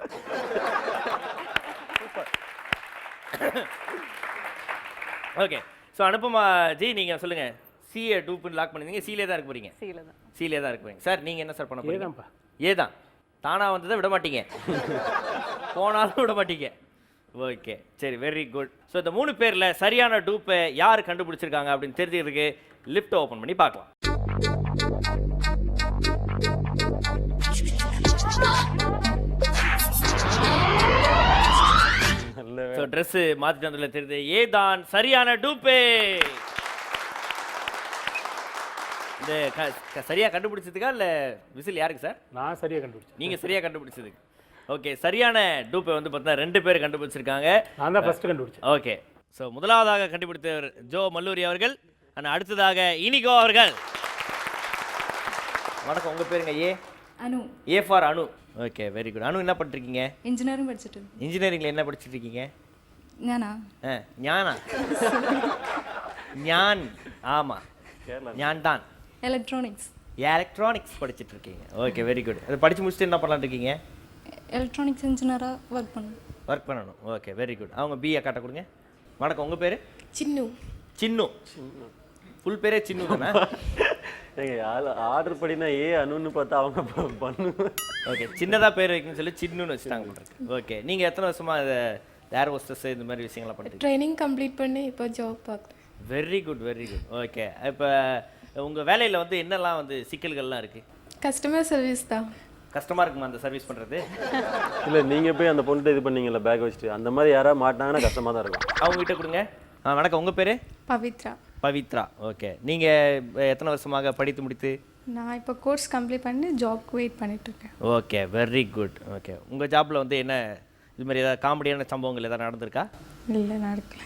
Okay, so Anupama G நீங்க சொல்லுங்க. சிஏ டூப்னு லாக் பண்ணிருந்தீங்க, சிலே தான் இருக்க போறீங்க. சீல தான். சிலே தான் இருக்க போறீங்க. சார் நீங்க என்ன சார் பண்ண போறீங்க? ஏதான்ப்பா. ஏதான் தானா வந்ததை விட மாட்டீங்க, போனாலும் விட மாட்டீங்க. ஓகே, சரி, வெரி குட். ஸோ இந்த 3 பேர்ல சரியான டூப்பை யார் கண்டுபிடிச்சிருக்காங்க அப்படின்னு தெரிஞ்சுக்கிறதுக்கு லிஃப்ட் ஓப்பன் பண்ணி பார்க்கலாம். ஸோ ட்ரெஸ் மாத்திட்டு வந்ததுல தெரியுது ஏதான் சரியான டூப்பே. இந்த சரியா கண்டுபிடிச்சதுக்கா இல்ல விசில் யாருக்கு சார்? நான் சரியாக கண்டுபிடிச்சேன். நீங்க சரியா கண்டுபிடிச்சதுக்கு. ஓகே, சரியான டூப்பை வந்து பார்த்தா 2 பேர் கண்டுபிடிச்சிருக்காங்க. நான் தான் ஃபர்ஸ்ட் கண்டுபிடிச்சேன். ஓகே, ஸோ முதலாவதாக கண்டுபிடித்தவர் ஜோ மல்லூரி அவர்கள், அண்ட் அடுத்ததாக இனிகோ அவர்கள். வணக்கம், உங்க பேருங்க? Anu. A for Anu. Okay, very good. Anu என்ன பண்ணிருக்கீங்க? இன்ஜினியரிங் படிச்சுட்டு. இன்ஜினியரிங்ல என்ன படிச்சுட்டு இருக்கீங்க? ஞானா. ஞானா? ஞான், ஆமா ஞான் தான். எலக்ட்ரானிக்ஸ். எலக்ட்ரானிக்ஸ் படிச்சுட்டு இருக்கீங்க. Okay, very good. அதை படிச்சு முடிச்சுட்டு என்ன பண்ணலான்னு இருக்கீங்க? எலக்ட்ரானிக்ஸ் இன்ஜினியராக ஒர்க் பண்ணணும். ஒர்க் பண்ணணும். Okay, very good. அவங்க பிஏ காட்ட கொடுங்க. வணக்கம், உங்க பேரு? சின்னு. சின்னு. ஃபுல் பேரே சின்னு தானே? ஆர்டர் படினா அனுன்னு பார்த்தா அவங்க பண்ணு. ஓகே, சின்னதாக பேர் வைக்கணும்னு சொல்லி சின்னுன்னு வச்சுட்டாங்க. ஓகே, நீங்கள் எத்தனை வருஷமா இதை ஏர் ஹோஸ்டஸ் இந்த மாதிரி விஷயங்கள்லாம் பண்ணுறீங்க? ட்ரைனிங் கம்ப்ளீட் பண்ணி இப்போ ஜாப் பார்க்குறேன். Very good, very good. Okay, இப்போ உங்கள் வேலையில் வந்து என்னெல்லாம் வந்து சிக்கல்கள்லாம் இருக்குது? கஸ்டமர் சர்வீஸ் தான். கஷ்டமாக இருக்குமா அந்த சர்வீஸ் பண்ணுறது? இல்லை, நீங்கள் போய் அந்த பொண்ணு இது பண்ணீங்கல்ல பேக் வச்சுட்டு, அந்த மாதிரி யாராவது மாட்டினாங்கன்னா கஷ்டமாக தான் இருக்கும். அவங்க கிட்ட கொடுங்க. வணக்கம், உங்கள் பேர்? பவித்ரா. பவித்ரா. ஓகே, நீங்கள் எத்தனை வருஷமாக படித்து முடித்து? நான் இப்போ கோர்ஸ் கம்ப்ளீட் பண்ணி ஜாப்க்கு வெயிட் பண்ணிட்டுருக்கேன். Okay, very good. ஓகே, உங்கள் ஜாப்பில் வந்து என்ன இது மாதிரி ஏதாவது காமெடியான சம்பவங்கள் ஏதாவது நடந்திருக்கா? இல்லை, நடக்கல.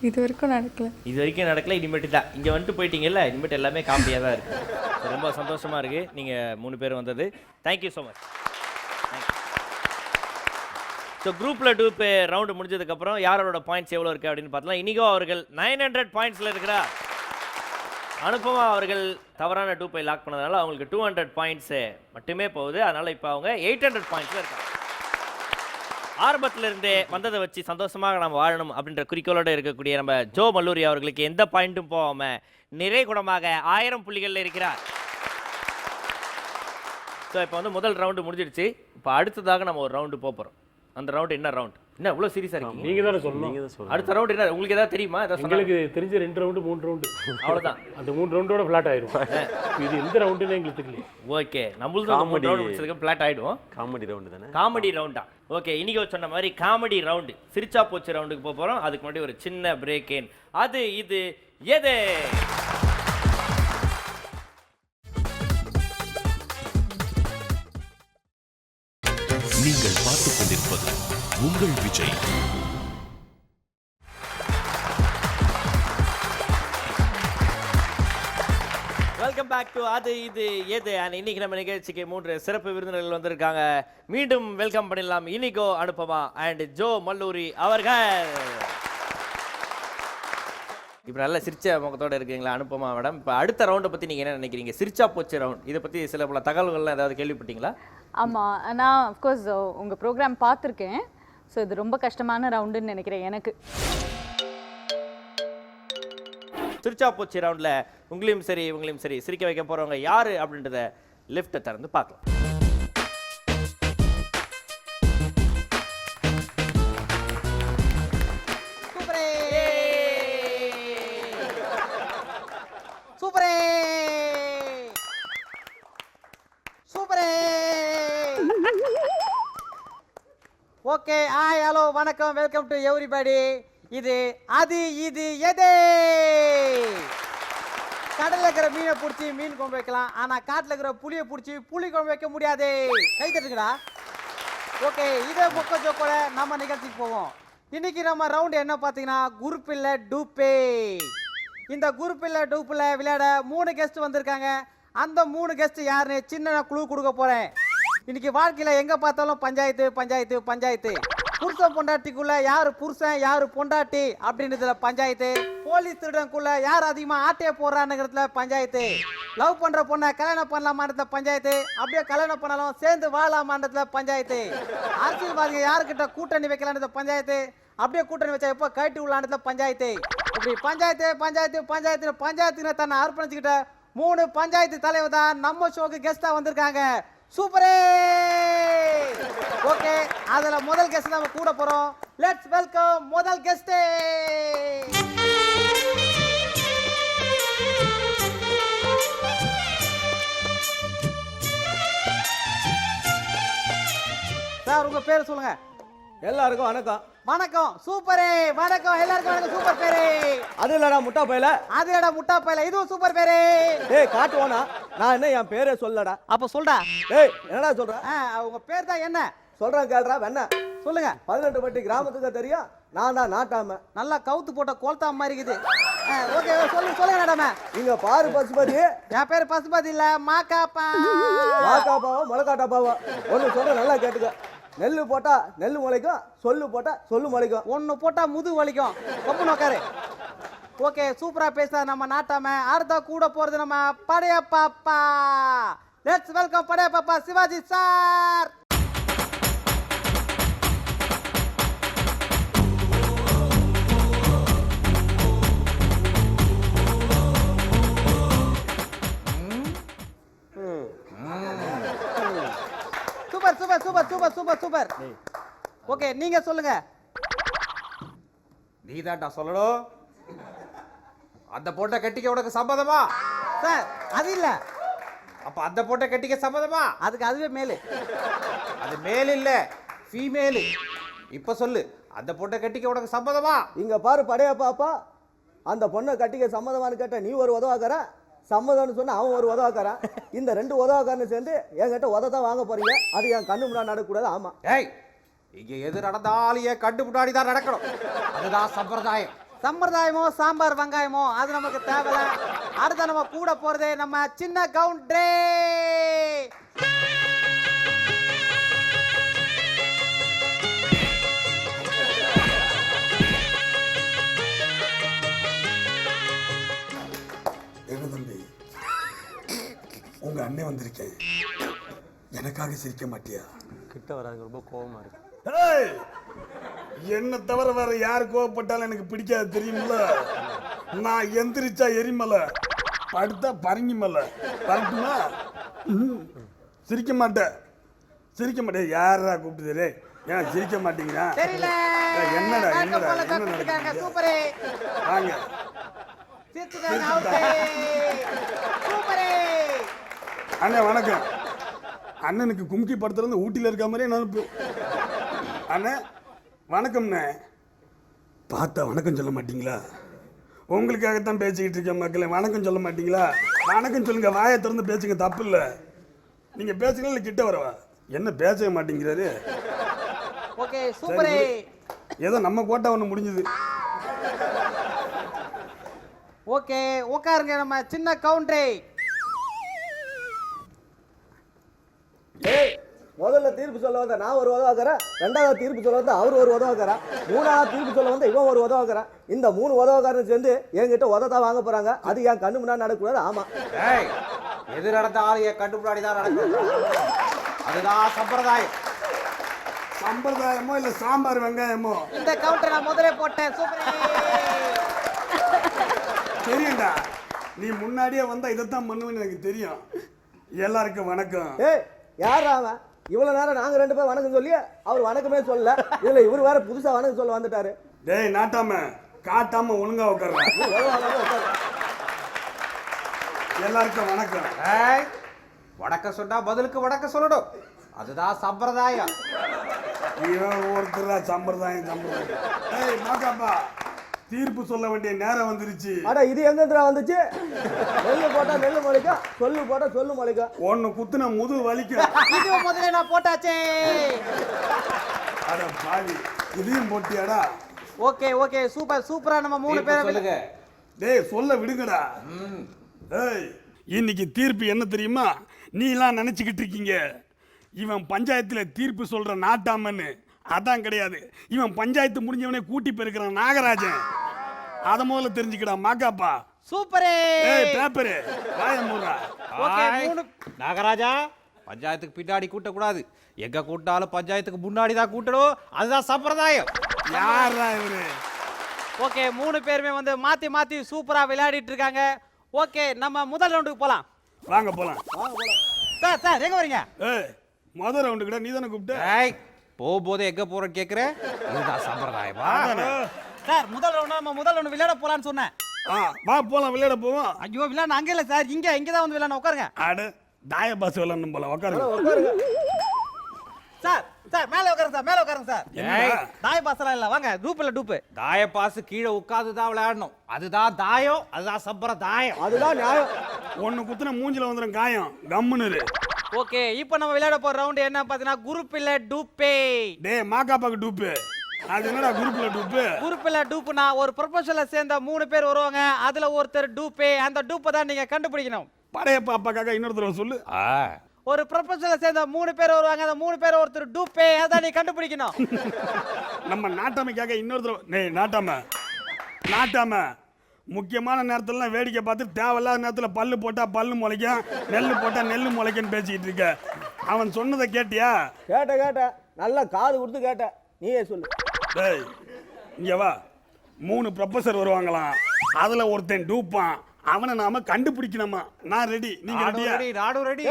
இது வரைக்கும் நடக்கல. இது வரைக்கும் நடக்கல, இனிமேட்டு தான். இங்கே வந்துட்டு போயிட்டீங்கல்ல, இனிமேட்டு எல்லாமே காமெடியாக தான் இருக்குது. ரொம்ப சந்தோஷமாக இருக்குது நீங்கள் 3 பேர் வந்தது. Thank you so much. ஸோ குரூப்பில் டூப் ரவுண்டு முடிஞ்சதுக்கப்புறம் யாரோட பாயிண்ட்ஸ் எவ்வளோ இருக்குது அப்படின்னு பார்த்தலாம். இனிகோ அவர்கள் 900 பாயிண்ட்ஸில் இருக்கிறார். அனுபமா அவர்கள் தவறான டூப்பை லாக் பண்ணதுனால அவங்களுக்கு 200 பாயிண்ட்ஸு மட்டுமே போகுது. அதனால் இப்போ அவங்க 800 பாயிண்ட்ஸில் இருக்காங்க. ஆரம்பத்தில் இருந்தே வந்ததை வச்சு சந்தோஷமாக நம்ம வாழணும் அப்படின்ற குறிக்கோளோடு இருக்கக்கூடிய நம்ம ஜோ மல்லூரி அவர்களுக்கு எந்த பாயிண்ட்டும் போகாமல் நிறைகுடமாக 1000 புள்ளிகளில் இருக்கிறார். ஸோ இப்போ வந்து முதல் ரவுண்டு முடிஞ்சிடுச்சு. இப்போ அடுத்ததாக நம்ம ஒரு ரவுண்டு போகிறோம். அந்த ரவுண்டு என்ன ரவுண்ட்? என்ன இவ்வளோ சீரியஸாக இருக்கீங்க? நீங்கள் தானே சொல்லணும். நீங்கள் தான் சொல்லுங்கள். அடுத்த ரவுண்ட் என்ன உங்களுக்கு ஏதாவது தெரியுமா? ஏதாவது எங்களுக்கு தெரிஞ்ச 2 ரவுண்டு 3 ரவுண்டு அவ்வளோதான். அந்த 3 ரவுண்டோட ஃப்ளாட் ஆயிரும். இது எந்த ரவுண்டுன்னு எங்களுக்கு தெரியல. ஓகே, நம்மளும் ரவுண்ட் முடிச்சதுக்கு ஃப்ளாட் ஆகிடும். காமெடி ரவுண்டு தானே? காமெடி ரவுண்டா? ஓகே, இன்னைக்கு சொன்ன மாதிரி காமெடி ரவுண்டு சிரிச்சா போச்சு ரவுண்டுக்கு போக போகிறோம். அதுக்கு முன்னாடி ஒரு சின்ன பிரேக். அது இது எது? நீங்கள் பார்த்துக் கொண்டிருப்பது உங்கள் விஜய். வெல்கம் பேக் டு அது இது எது. அண்ட் இன்னைக்கு நம்ம நிகழ்ச்சிக்கு 3 சிறப்பு விருந்தினர்கள் வந்திருக்காங்க. மீண்டும் வெல்கம் பண்ணிடலாம் இனிகோ, அனுபமா அண்ட் ஜோ மல்லூரி அவர்கள். இப்போ நல்ல சிரிச்ச முகத்தோடு இருக்கீங்களா அனுபமா மேடம்? இப்போ அடுத்த ரவுண்டை பற்றி நீங்கள் என்ன நினைக்கிறீங்க? சிரிச்சா போச்சு ரவுண்ட், இதை பற்றி சில பல தகவல்கள்லாம் ஏதாவது கேள்விப்பட்டீங்களா? ஆமாம், நான் அஃப்கோர்ஸ் உங்கள் ப்ரோக்ராம் பார்த்துருக்கேன். ஸோ இது ரொம்ப கஷ்டமான ரவுண்டுன்னு நினைக்கிறேன் எனக்கு. சிரிச்சா போச்சு ரவுண்டில் உங்களையும் சரி இவங்களையும் சரி சிரிக்க வைக்க போகிறவங்க யார் அப்படின்றத லிஃப்ட்டை திறந்து பார்க்கலாம். சூப்பரே சூப்பரே. ஓகே, ஹாய், ஹலோ, வணக்கம், வெல்கம் டு எவ்ரிபடி. இது அது இது எது. கடலில் இருக்கிற மீனை பிடிச்சி மீன் குழம்பு வைக்கலாம், ஆனால் காட்டில் இருக்கிற புளியை பிடிச்சி புளி குழம்பு வைக்க முடியாது. கை தட்டுங்கடா. ஓகே, இதே மொக்க ஜோக்கோட நம்ம நிகழ்ச்சிக்கு போவோம். இன்னைக்கு நம்ம ரவுண்டு என்ன பார்த்தீங்கன்னா குரூப் இல்லை டூப்பே. இந்த குரூப் இல்லை டூப்பில் விளையாட 3 கெஸ்ட் வந்திருக்காங்க. அந்த 3 கெஸ்ட் யாருன்னு சின்ன குழு கொடுக்க போறேன். இன்னைக்கு வாழ்க்கையில எங்க பார்த்தாலும் பஞ்சாயத்து பஞ்சாயத்து பஞ்சாயத்து. புருஷன் பொண்டாட்டிக்குள்ள யாரு புருஷன் யாரு பொண்டாட்டி அப்படின்றதுல பஞ்சாயத்து. போலீஸ் திருடனுக்குள்ள யார் அதிகமா ஆட்டையை போடுறானுங்கிறதுல பஞ்சாயத்து. லவ் பண்ற பொண்ணை கல்யாணம் பண்ணலாமான்றதுல பஞ்சாயத்து. அப்படியே கல்யாணம் பண்ணாலும் சேர்ந்து வாழலாமான்றதுல பஞ்சாயத்து. அரசியல்வாதிகள் யாருக்கிட்ட கூட்டணி வைக்கலான்றதுல பஞ்சாயத்து. அப்படியே கூட்டணி வச்சா எப்போ கட்டி உள்ளான்றதுல பஞ்சாயத்து. இப்படி பஞ்சாயத்து பஞ்சாயத்து பஞ்சாயத்து பஞ்சாயத்துன்னு தன்னை அர்ப்பணிச்சுக்கிட்ட 3 பஞ்சாயத்து தலைவர் தான் நம்ம ஷோக்கு கெஸ்டா வந்திருக்காங்க. சூப்பரே. ஓகே, அதுல முதல் கெஸ்ட் நம்ம கூட போறோம். லெட்ஸ் வெல்கம் முதல் கெஸ்ட். சார் உங்க பேர் சொல்லுங்க. எல்லாருக்கும் வணக்கம். வணக்கம். சூப்பரே. வணக்கம் எல்லாருக்கும் வணக்கம். சூப்பர் பேரு. அது இல்லடா முட்டா பையல. அது என்னடா முட்டா பையல, இதுவும் சூப்பர் பேரு. டேய் காட்டுவானா, நான் என்ன என் பேரே சொல்லடா. அப்ப சொல்டா. டேய் என்னடா சொல்ற? உங்க பேர் தான் என்ன? சொல்றேன் கேளுடா. வெண்ண சொல்லுங்க. 18 பட்டி கிராமத்துக்கு தெரியும். நான் தான் நாட்டாம. நல்லா கவுத்து போட்ட கோல்தா மாதிரி இருக்குது. ஓகே சொல்லுங்க மேடம். இங்க பாரு பசுபதி. என் பேர் பசுபதி இல்ல, மாக்காப்பா. மாக்காப்பாவோ முளக்காட்டாப்பாவோ ஒன்னு சொல்ற நல்லா கேட்டுக்க. நெல்லு போட்டா நெல்லு முளைக்கும், சொல்லு போட்டா சொல்லு முளைக்கும். ஒன்னு போட்டா முது வலிக்கும். கொப்பு நோக்காரு. ஓகே, சூப்பரா பேசுறா நம்ம நாட்டாம. அடுத்த கூட போறது நம்ம படையப்பாப்பா. லெட்ஸ் வெல்கம் படையப்பாப்பா Sivaji sir. Super super super super super super. Okay, நீங்க சொல்லுங்க. நீதான்டா சொல்லணும். அந்த பொண்ணை கட்டிக்க உனக்கு சம்மதமா? சார் அது இல்ல. அப்ப அந்த பொண்ணை கட்டிக்க சம்மதமா? அதுக்கு அதுவே மேலு. அது மேல் இல்ல, ஃபீமேல். இப்ப சொல்லு, அந்த பொண்ணை கட்டிக்க உனக்கு சம்மதமா? இங்க பாரு படையா பாப்பா. அந்த பொண்ணை கட்டிக்க சம்மதமானு கேட்ட நீ ஒரு உதவாக்கார, சம்மதம்னு சொன்னா அவன் ஒரு உதவாக்காரன். இந்த 2 உதவாக்காரன்னு சேர்ந்து என்கிட்ட உதத்தான் வாங்க போறீங்க. அது என் கண்ணு முன்னாடி நடக்கக்கூடாது. ஆமா. ஏய், இங்க எது நடந்தாலும் என் கண்டு முன்னாடி தான் நடக்கணும். அதுதான் சம்பிரதாயம். சம்பிரதாயமோ சாம்பார் வெங்காயமோ அது நமக்கு தேவையில்ல. அடுத்த நம்ம கூட போறது நம்ம சின்ன கவுண்டரே. என்ன தம்பி, உங்க அண்ணன் வந்திருக்கேன், எனக்காக சிரிக்க மாட்டியா? கிட்ட வராது, ரொம்ப கோவமா இருக்கு. என்ன தவிர வேற யார் கோவப்பட்டாலும் எனக்கு பிடிக்காது தெரியுமில்ல. நான் எந்திரிச்சா எரிமலை, படுத்தா பரங்கி மலை. பரட்டுமா? சிரிக்க மாட்டேன், சிரிக்க மாட்டேன். யாரா கூப்பிட்டு? ஏன் சிரிக்க மாட்டீங்களா? தெரியல. என்னடா என்னடா என்ன நடக்குது? சூப்பரே. வாங்க. அண்ணே வணக்கம். அண்ணனுக்கு கும்கி படத்துல ஊட்டியில் இருக்க மாதிரியே நினைப்பு. அண்ணே வணக்கம்ண்ணே. பார்த்தா வணக்கம் சொல்ல மாட்டீங்களா? உங்களுக்காகத்தான் பேசிக்கிட்டு இருக்கேன் மக்களே. வணக்கம் சொல்ல மாட்டீங்களா? வணக்கம் சொல்லுங்க, வாயை திறந்து பேசுங்க, தப்பு இல்லை. நீங்க பேசுங்களா இல்லை கிட்ட வரவா? என்ன பேசவே மாட்டேங்கிறாரு? ஓகே சூப்பரே. ஏதோ நம்ம கோட்டா ஒன்று முடிஞ்சது. ஓகே உட்காருங்க நம்ம சின்ன கவுண்டரே. முதல்ல தீர்ப்பு சொல்ல வந்த நான் ஒரு உதவாக்கிறேன், 2வது தீர்ப்பு சொல்ல வந்த அவர் ஒரு உதவாக்கிறேன், 3வது தீர்ப்பு சொல்ல வந்த இவன் ஒரு உதவாக்கிறேன். இந்த 3 உதவாக்காரன் சேர்ந்து என்கிட்ட உதத்தான் வாங்க போறாங்க. அது என் கண்ணு முன்னாடி நடக்கூடாது. ஆமா. எது நடந்தாலும் என் கண்ணு முன்னாடி தான் நடக்கும். அதுதான் சம்பிரதாயம். சம்பிரதாயமோ இல்ல சாம்பார் வெங்காயமோ? இந்த கவுண்டர் நான் முதலே போட்டேன். சூப்பரே. தெரியும்டா, நீ முன்னாடியே வந்தா இதைத்தான் பண்ணுவேன்னு எனக்கு தெரியும். எல்லாருக்கும் வணக்கம். யார் அவன்? இவ்வளவு நேரம் நாங்க 2 பேரும் வணக்கம் சொல்லி அவர் வணக்கமே சொல்லல. இதுல இவர் வேற புதுசா வணக்கம் சொல்ல வந்துட்டாரு. டேய் நாட்டாம, காட்டாம ஒழுங்கா உட்கார்றா. எல்லாருக்கும் வணக்கம். வணக்கம் சொன்னா பதிலுக்கு வணக்கம் சொல்லணும். அதுதான் சம்பிரதாயம். இவன் ஒருத்தரா சம்பிரதாயம் சம்பிரதாயம். ஏய் மாக்காப்பா, தீர்ப்பு சொல்ல வேண்டிய நேரம் வந்துருச்சு. அட இது எங்க இருந்து வந்துச்சு? நெல்லு போட்டா நெல்லு முளைக்கும், சொல்லு போட்டா சொல்லு முளைக்கும். ஒன்னு குத்துன முது வலிக்கும். இது முதல்ல நான் போட்டாச்சே. அட பாவி, இதையும் போட்டியாடா? ஓகே ஓகே சூப்பர் சூப்பரா நம்ம 3 பேரும் சொல்லுங்க. டேய் சொல்ல விடுங்கடா. ஏய் இன்னைக்கு தீர்ப்பு என்ன தெரியுமா? நீலாம் நினச்சிக்கிட்டு இருக்கீங்க இவன் பஞ்சாயத்தில் தீர்ப்பு சொல்கிற நாட்டாமன்னு. அதான் கிடையாது. இவன் பஞ்சாயத்து முடிஞ்சவனே கூட்டி போயிருக்கிறான் நாகராஜன். அதை முதல்ல தெரிஞ்சுக்கடா மாக்காப்பா. சூப்பரே. ஏய் பேப்பரு வாய மூடுறா. ஓகே, மூணு. நாகராஜா, பஞ்சாயத்துக்கு பின்னாடி கூட்டக்கூடாது. எங்க கூட்டாலும் பஞ்சாயத்துக்கு முன்னாடி தான் கூட்டணும். அதுதான் சம்பிரதாயம். யாரா இவரு? ஓகே, 3 பேருமே வந்து மாத்தி மாத்தி சூப்பரா விளையாடிட்டு இருக்காங்க. ஓகே, நம்ம முதல் ரவுண்டுக்கு போலாம். வாங்க போலாம். சார் சார் எங்க வரீங்க? ஏய் முதல் ரவுண்டு கிட்ட நீ தானே கூப்பிட்ட? ஏய், போகும்போது எங்க போறேன்னு கேட்குற? இதுதான் சம்பிரதாயமா? சார் முதல் ரவுண்ட் நம்ம முதல் ரவுண்ட் விளையாட போலான்னு சொன்னேன். வா போலாம், விளையாட போவோம். ஐயோ விளையாட அங்கே இல்லை சார், இங்கே தான் வந்து விளையாட. உட்காருங்க. ஆடு தாய பாஸ் விளையாடணும் போல. உட்காருங்க. சார் சார் மேலே உட்காருங்க சார், மேலே உட்காருங்க சார். என்னடா? தாய பாசலாம் இல்லை, வாங்க. டூப் இல்லை டூப்பு. தாய பாசு கீழே உட்காந்து தான் விளையாடணும். அதுதான் தாயம், அதுதான் சம்பிரதாயம். அதுதான் நியாயம். ஒன்னு குத்துன மூஞ்சில வந்துடும் காயம். கம்முன்னு இரு. ஓகே, இப்போ நம்ம விளையாட போற ரவுண்ட் என்ன பார்த்தீங்கன்னா குரூப் இல்லை டூப்பே. டேய் மாக்காப்பாக்கு டூப்பு. அது என்னடா குரூப்ல டூப்பு? குரூப் இல்லை டூப்புனா ஒரு ப்ரொபோசல்ல சேர்ந்த 3 பேர் வருவாங்க. அதுல ஒருத்தர் டூப்பே. அந்த டூப்பை தான் நீங்க கண்டுபிடிக்கணும். படையப்பா அப்பாக்காக இன்னொருத்தர் சொல்லு. ஒரு ப்ரொபோசல்ல சேர்ந்த 3 பேர் வருவாங்க. அந்த 3 பேர் ஒருத்தர் டூப்பே. அதான் நீ கண்டுபிடிக்கணும். நம்ம நாட்டாமைக்காக இன்னொருத்தர். டேய் நாட்டாம முக்கியமான நேரத்துலலாம் வேடிக்கை பார்த்து தேவையில்லாத நேரத்தில் பல்லு போட்டால் பல்லு முளைக்கும், நெல் போட்டால் நெல் முளைக்குன்னு பேசிக்கிட்டு இருக்க. அவன் சொன்னதை கேட்டியா? கேட்ட நல்லா காது கொடுத்து கேட்ட. நீயே சொல்லு. டேய் இங்கே வா. 3 ப்ரொஃபஸர் வருவாங்களாம். அதில் ஒருத்தன் டூப்பான். அவனை நாம கண்டுபிடிக்கணுமா? நான் ரெடி. நீங்க ரெடியா? நானும் ரெடி.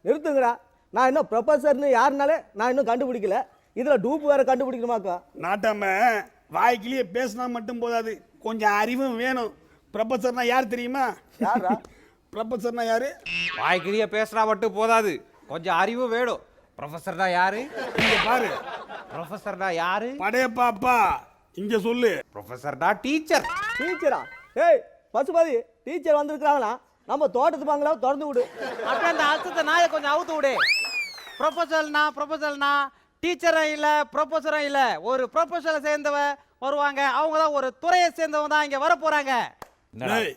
நிறுத்துங்கடா. நான் இன்னும் ப்ரொஃபஸர்னு யாருனாலே நான் இன்னும் கண்டுபிடிக்கல. இதில் டூப் வேற கண்டுபிடிக்கணுமாக்கா? நாட்டாம வாய்க்கிலேயே பேசினா மட்டும் போதாது, கொஞ்சம் அறிவும் வேணும். ப்ரொஃபஸர்னா யார் தெரியுமா? யாரா? ப்ரொஃபஸர்னா யாரு? வாய்க்கிலேயே பேசினா மட்டும் போதாது, கொஞ்சம் அறிவு வேணும். ப்ரொஃபஸர்னா யாரு? இங்க பாரு. ப்ரொஃபஸர்னா யாரு? படையப்பாப்பா இங்க சொல்லு. ப்ரொஃபஸர்னா டீச்சர். டீச்சரா? ஏய் பசுபதி, டீச்சர் வந்திருக்காங்களா? நம்ம தோட்டத்து பாங்களா திறந்து விடு. அப்படியே அந்த அர்த்தத்தை நாயை கொஞ்சம் அவுத்து விடு. ப்ரொபோசல்னா டீச்சரும் இல்லை ப்ரொபோசரும் இல்லை. ஒரு ப்ரொபோசலை சேர்ந்தவ வருவாங்க. அவங்க தான் ஒரு துறையை சேர்ந்தவங்க தான் இங்கே வர போகிறாங்க. டேய்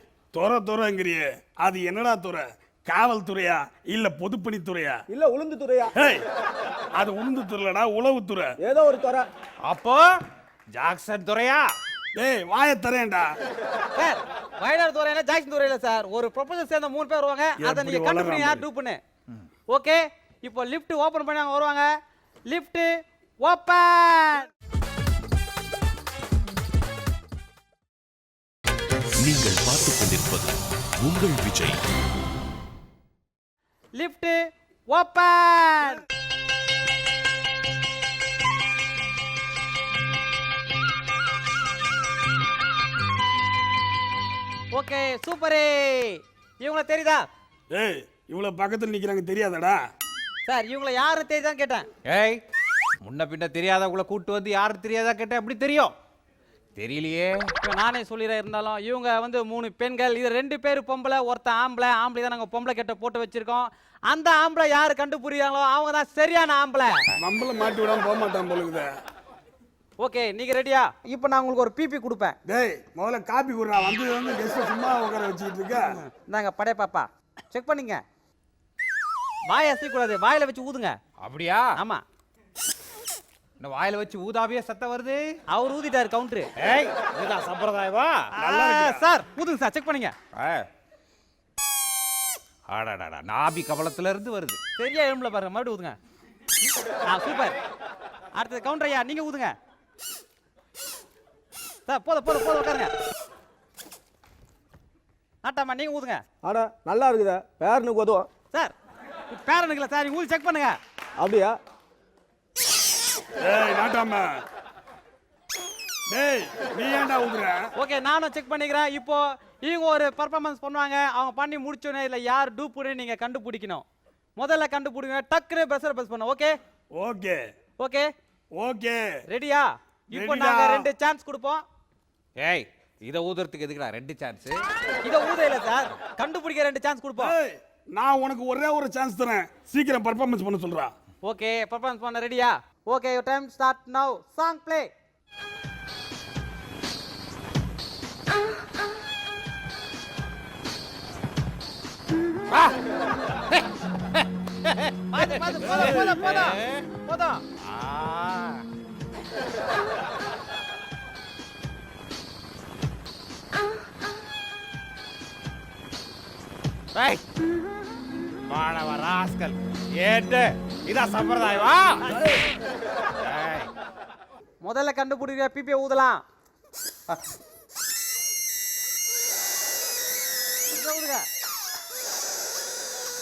துறைங்கிறியே, அது என்னடா துறை? காவல்துறையா இல்ல பொதுப்பணித்துறையா இல்ல உளுந்து துறையா? ஏய் அது உளுந்து துறைலடா, உளவுத்துறை. ஏதோ ஒரு துறை. அப்போ ஜாக்சன் துறையா? டேய் வாய தரேன்டா. சார் வயநாடு துறையில ஜாக்சன் துறையில சார் ஒரு ப்ரொபோசல் சேர்ந்த 3 பேர் வருவாங்க. அதை நீங்க கண்டுபிடிங்க யார் டூப்னு. ஓகே, இப்போ லிஃப்ட் ஓபன் பண்ணி அவங்க வருவாங்க. Lift open. நீங்கள் பார்த்துக் கொண்டிருப்பது உங்கள் விஜய். Lift open. ஓகே சூப்பரே. இவங்கள தெரியுதா? ஏய் இவ்வளவு பக்கத்துல நிக்கிறாங்க தெரியாதடா? சார் இவங்கள யாரு தெரியுதான்னு கேட்டேன். ஏய் முன்ன பின்ன தெரியாதவங்கள கூட்டு வந்து யாரு தெரியாதா கேட்டேன். எப்படி தெரியும்? தெரியலையே. இப்போ நானே சொல்லிடுறேன். இருந்தாலும் இவங்க வந்து 3 பெண்கள். இது 2 பேர் பொம்பளை, ஒருத்தன் ஆம்பளை. ஆம்பளை தான் நாங்கள் பொம்பளை கெட்ட போட்டு வச்சிருக்கோம். அந்த ஆம்பளை யாரு கண்டுபிடிக்கிறாங்களோ அவங்க தான் சரியான ஆம்பளை. நம்மள மாட்டி விடாம போக மாட்டான் போலுக்குதே. ஓகே நீங்க ரெடியா? இப்போ நான் உங்களுக்கு ஒரு பிபி கொடுப்பேன். டேய் முதல்ல காப்பி குடுறா. வந்து கெஸ்ட் சும்மா உட்கார வச்சிட்டு இருக்க. இந்தாங்க படை பாப்பா, செக் பண்ணிங்க. வாயை அசைக்கூடாது, வாயில வச்சு ஊதுங்க. அப்படியா? ஆமா. இந்த வாயில வச்சு ஊதாவியே சத்தம் வருது. அவர் ஊதிட்டாரு கவுண்டர். ஏய் இதுதான் சம்பிரதாயமா? சார் ஊதுங்க சார், செக் பண்ணிங்க. ஆடாடாடா நாபி கவலத்துல இருந்து வருது. சரியா எலும்புல பாருங்க, மறுபடியும் ஊதுங்க. சூப்பர். அடுத்தது கவுண்டர் ஐயா, நீங்க ஊதுங்க. சார் போதும் உட்காருங்க. நாட்டாமா நீங்க ஊதுங்க. ஆட நல்லா இருக்குதா? பேரனுக்கு உதவும். சார் பேரனுக்குல சார், நீங்க ஊதி செக் பண்ணுங்க. அப்படியா? ஏய் நாட்டாம, டேய் நீ ஏன்டா ஊதுற? ஓகே நானும் செக் பண்ணிக்கிறேன். இப்போ இவங்க ஒரு பர்ஃபார்மன்ஸ் பண்ணுவாங்க. அவங்க பண்ணி முடிச்சோன்னே இல்லை யார் டூப்புன்னு நீங்க கண்டுபிடிக்கணும். முதல்ல கண்டுபிடிங்க. டக்குனு பிரஷர் பிரஸ் பண்ண. ஓகே ஓகே ஓகே ஓகே ரெடியா? இப்போ நாங்க 2 சான்ஸ் கொடுப்போம். ஏய் இதை ஊதுறதுக்கு எதுக்குடா 2 சான்ஸ்? இதை ஊத இல்ல சார், கண்டுபிடிக்க 2 சான்ஸ் கொடுப்போம். ஏய் நான் உனக்கு ஒரே ஒரு சான்ஸ் தரேன். சீக்கிரம் பெர்ஃபார்மன்ஸ் பண்ண சொல்றா. ஓகே பெர்ஃபார்மன்ஸ் பண்ண ரெடியா? ஓகே யுவர் டைம் ஸ்டார்ட் நவ. Song play. போதும். மாணவ ராஸ்கல் ஏட்டு இதா சம்பிரதாயமா? முதல்ல கண்டுபிடிக்கிற பிபியை ஊதலாம்.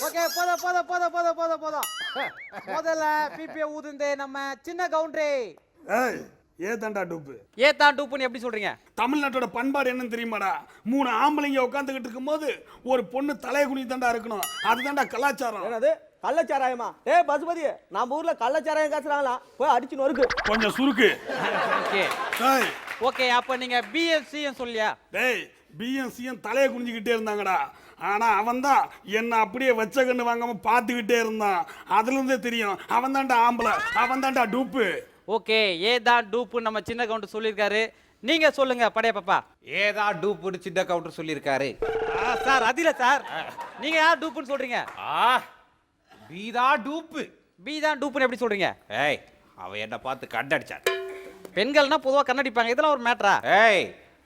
ஓகே, போதும் போதும் போதும் போதும் போதும் போதும். முதல்ல பிபியை ஊதுந்தே நம்ம சின்ன கவுண்டரே. ஏய் ஏதாண்டா டூப்பு? ஏதான் டூப்புன்னு எப்படி சொல்றீங்க? தமிழ்நாட்டோட பண்பாடு என்னன்னு தெரியுமாடா? 3 ஆம்பளைங்க உட்காந்துக்கிட்டு இருக்கும்போது ஒரு பொண்ணு தலையை குனி தாண்டா இருக்கணும். அதுதான்டா கலாச்சாரம். என்னது கள்ளச்சாராயமா? ஏய் பசுபதி, நம்ம ஊர்ல கள்ளச்சாராயம் காசுறாங்களா? போய் அடிச்சு நொறுக்கு. கொஞ்சம் சுருக்கு. ஓகே ஏய் ஓகே, அப்ப நீங்க பிஎஸ்சி சொல்லியா? டேய் பிஎன்சியும் தலையை குனிஞ்சுக்கிட்டே இருந்தாங்கடா. ஆனா அவன் தான் என்ன அப்படியே வச்ச கண்ணு வாங்காம பார்த்துக்கிட்டே இருந்தான். அதுல இருந்தே தெரியும் அவன் தான்டா ஆம்பளை, அவன் தான்டா டூப்பு. ஓகே, ஏதான் டூப்பு நம்ம சின்ன கவுண்டர் சொல்லியிருக்காரு. நீங்க சொல்லுங்க படைய பாப்பா. ஏதா டூப்புன்னு சின்ன கவுண்டர் சொல்லியிருக்காரு. சார் அதில சார் நீங்க யார் டூப்புன்னு சொல்றீங்க? பீதா டூப்பு. பி தான் டூப்புன்னு எப்படி சொல்றீங்க? ஏய் அவன் என்ன பார்த்து கண்டடிச்சான். பெண்கள்னா பொதுவா கண்ணடிப்பாங்க, இதெல்லாம் ஒரு மேட்டரா? ஏய்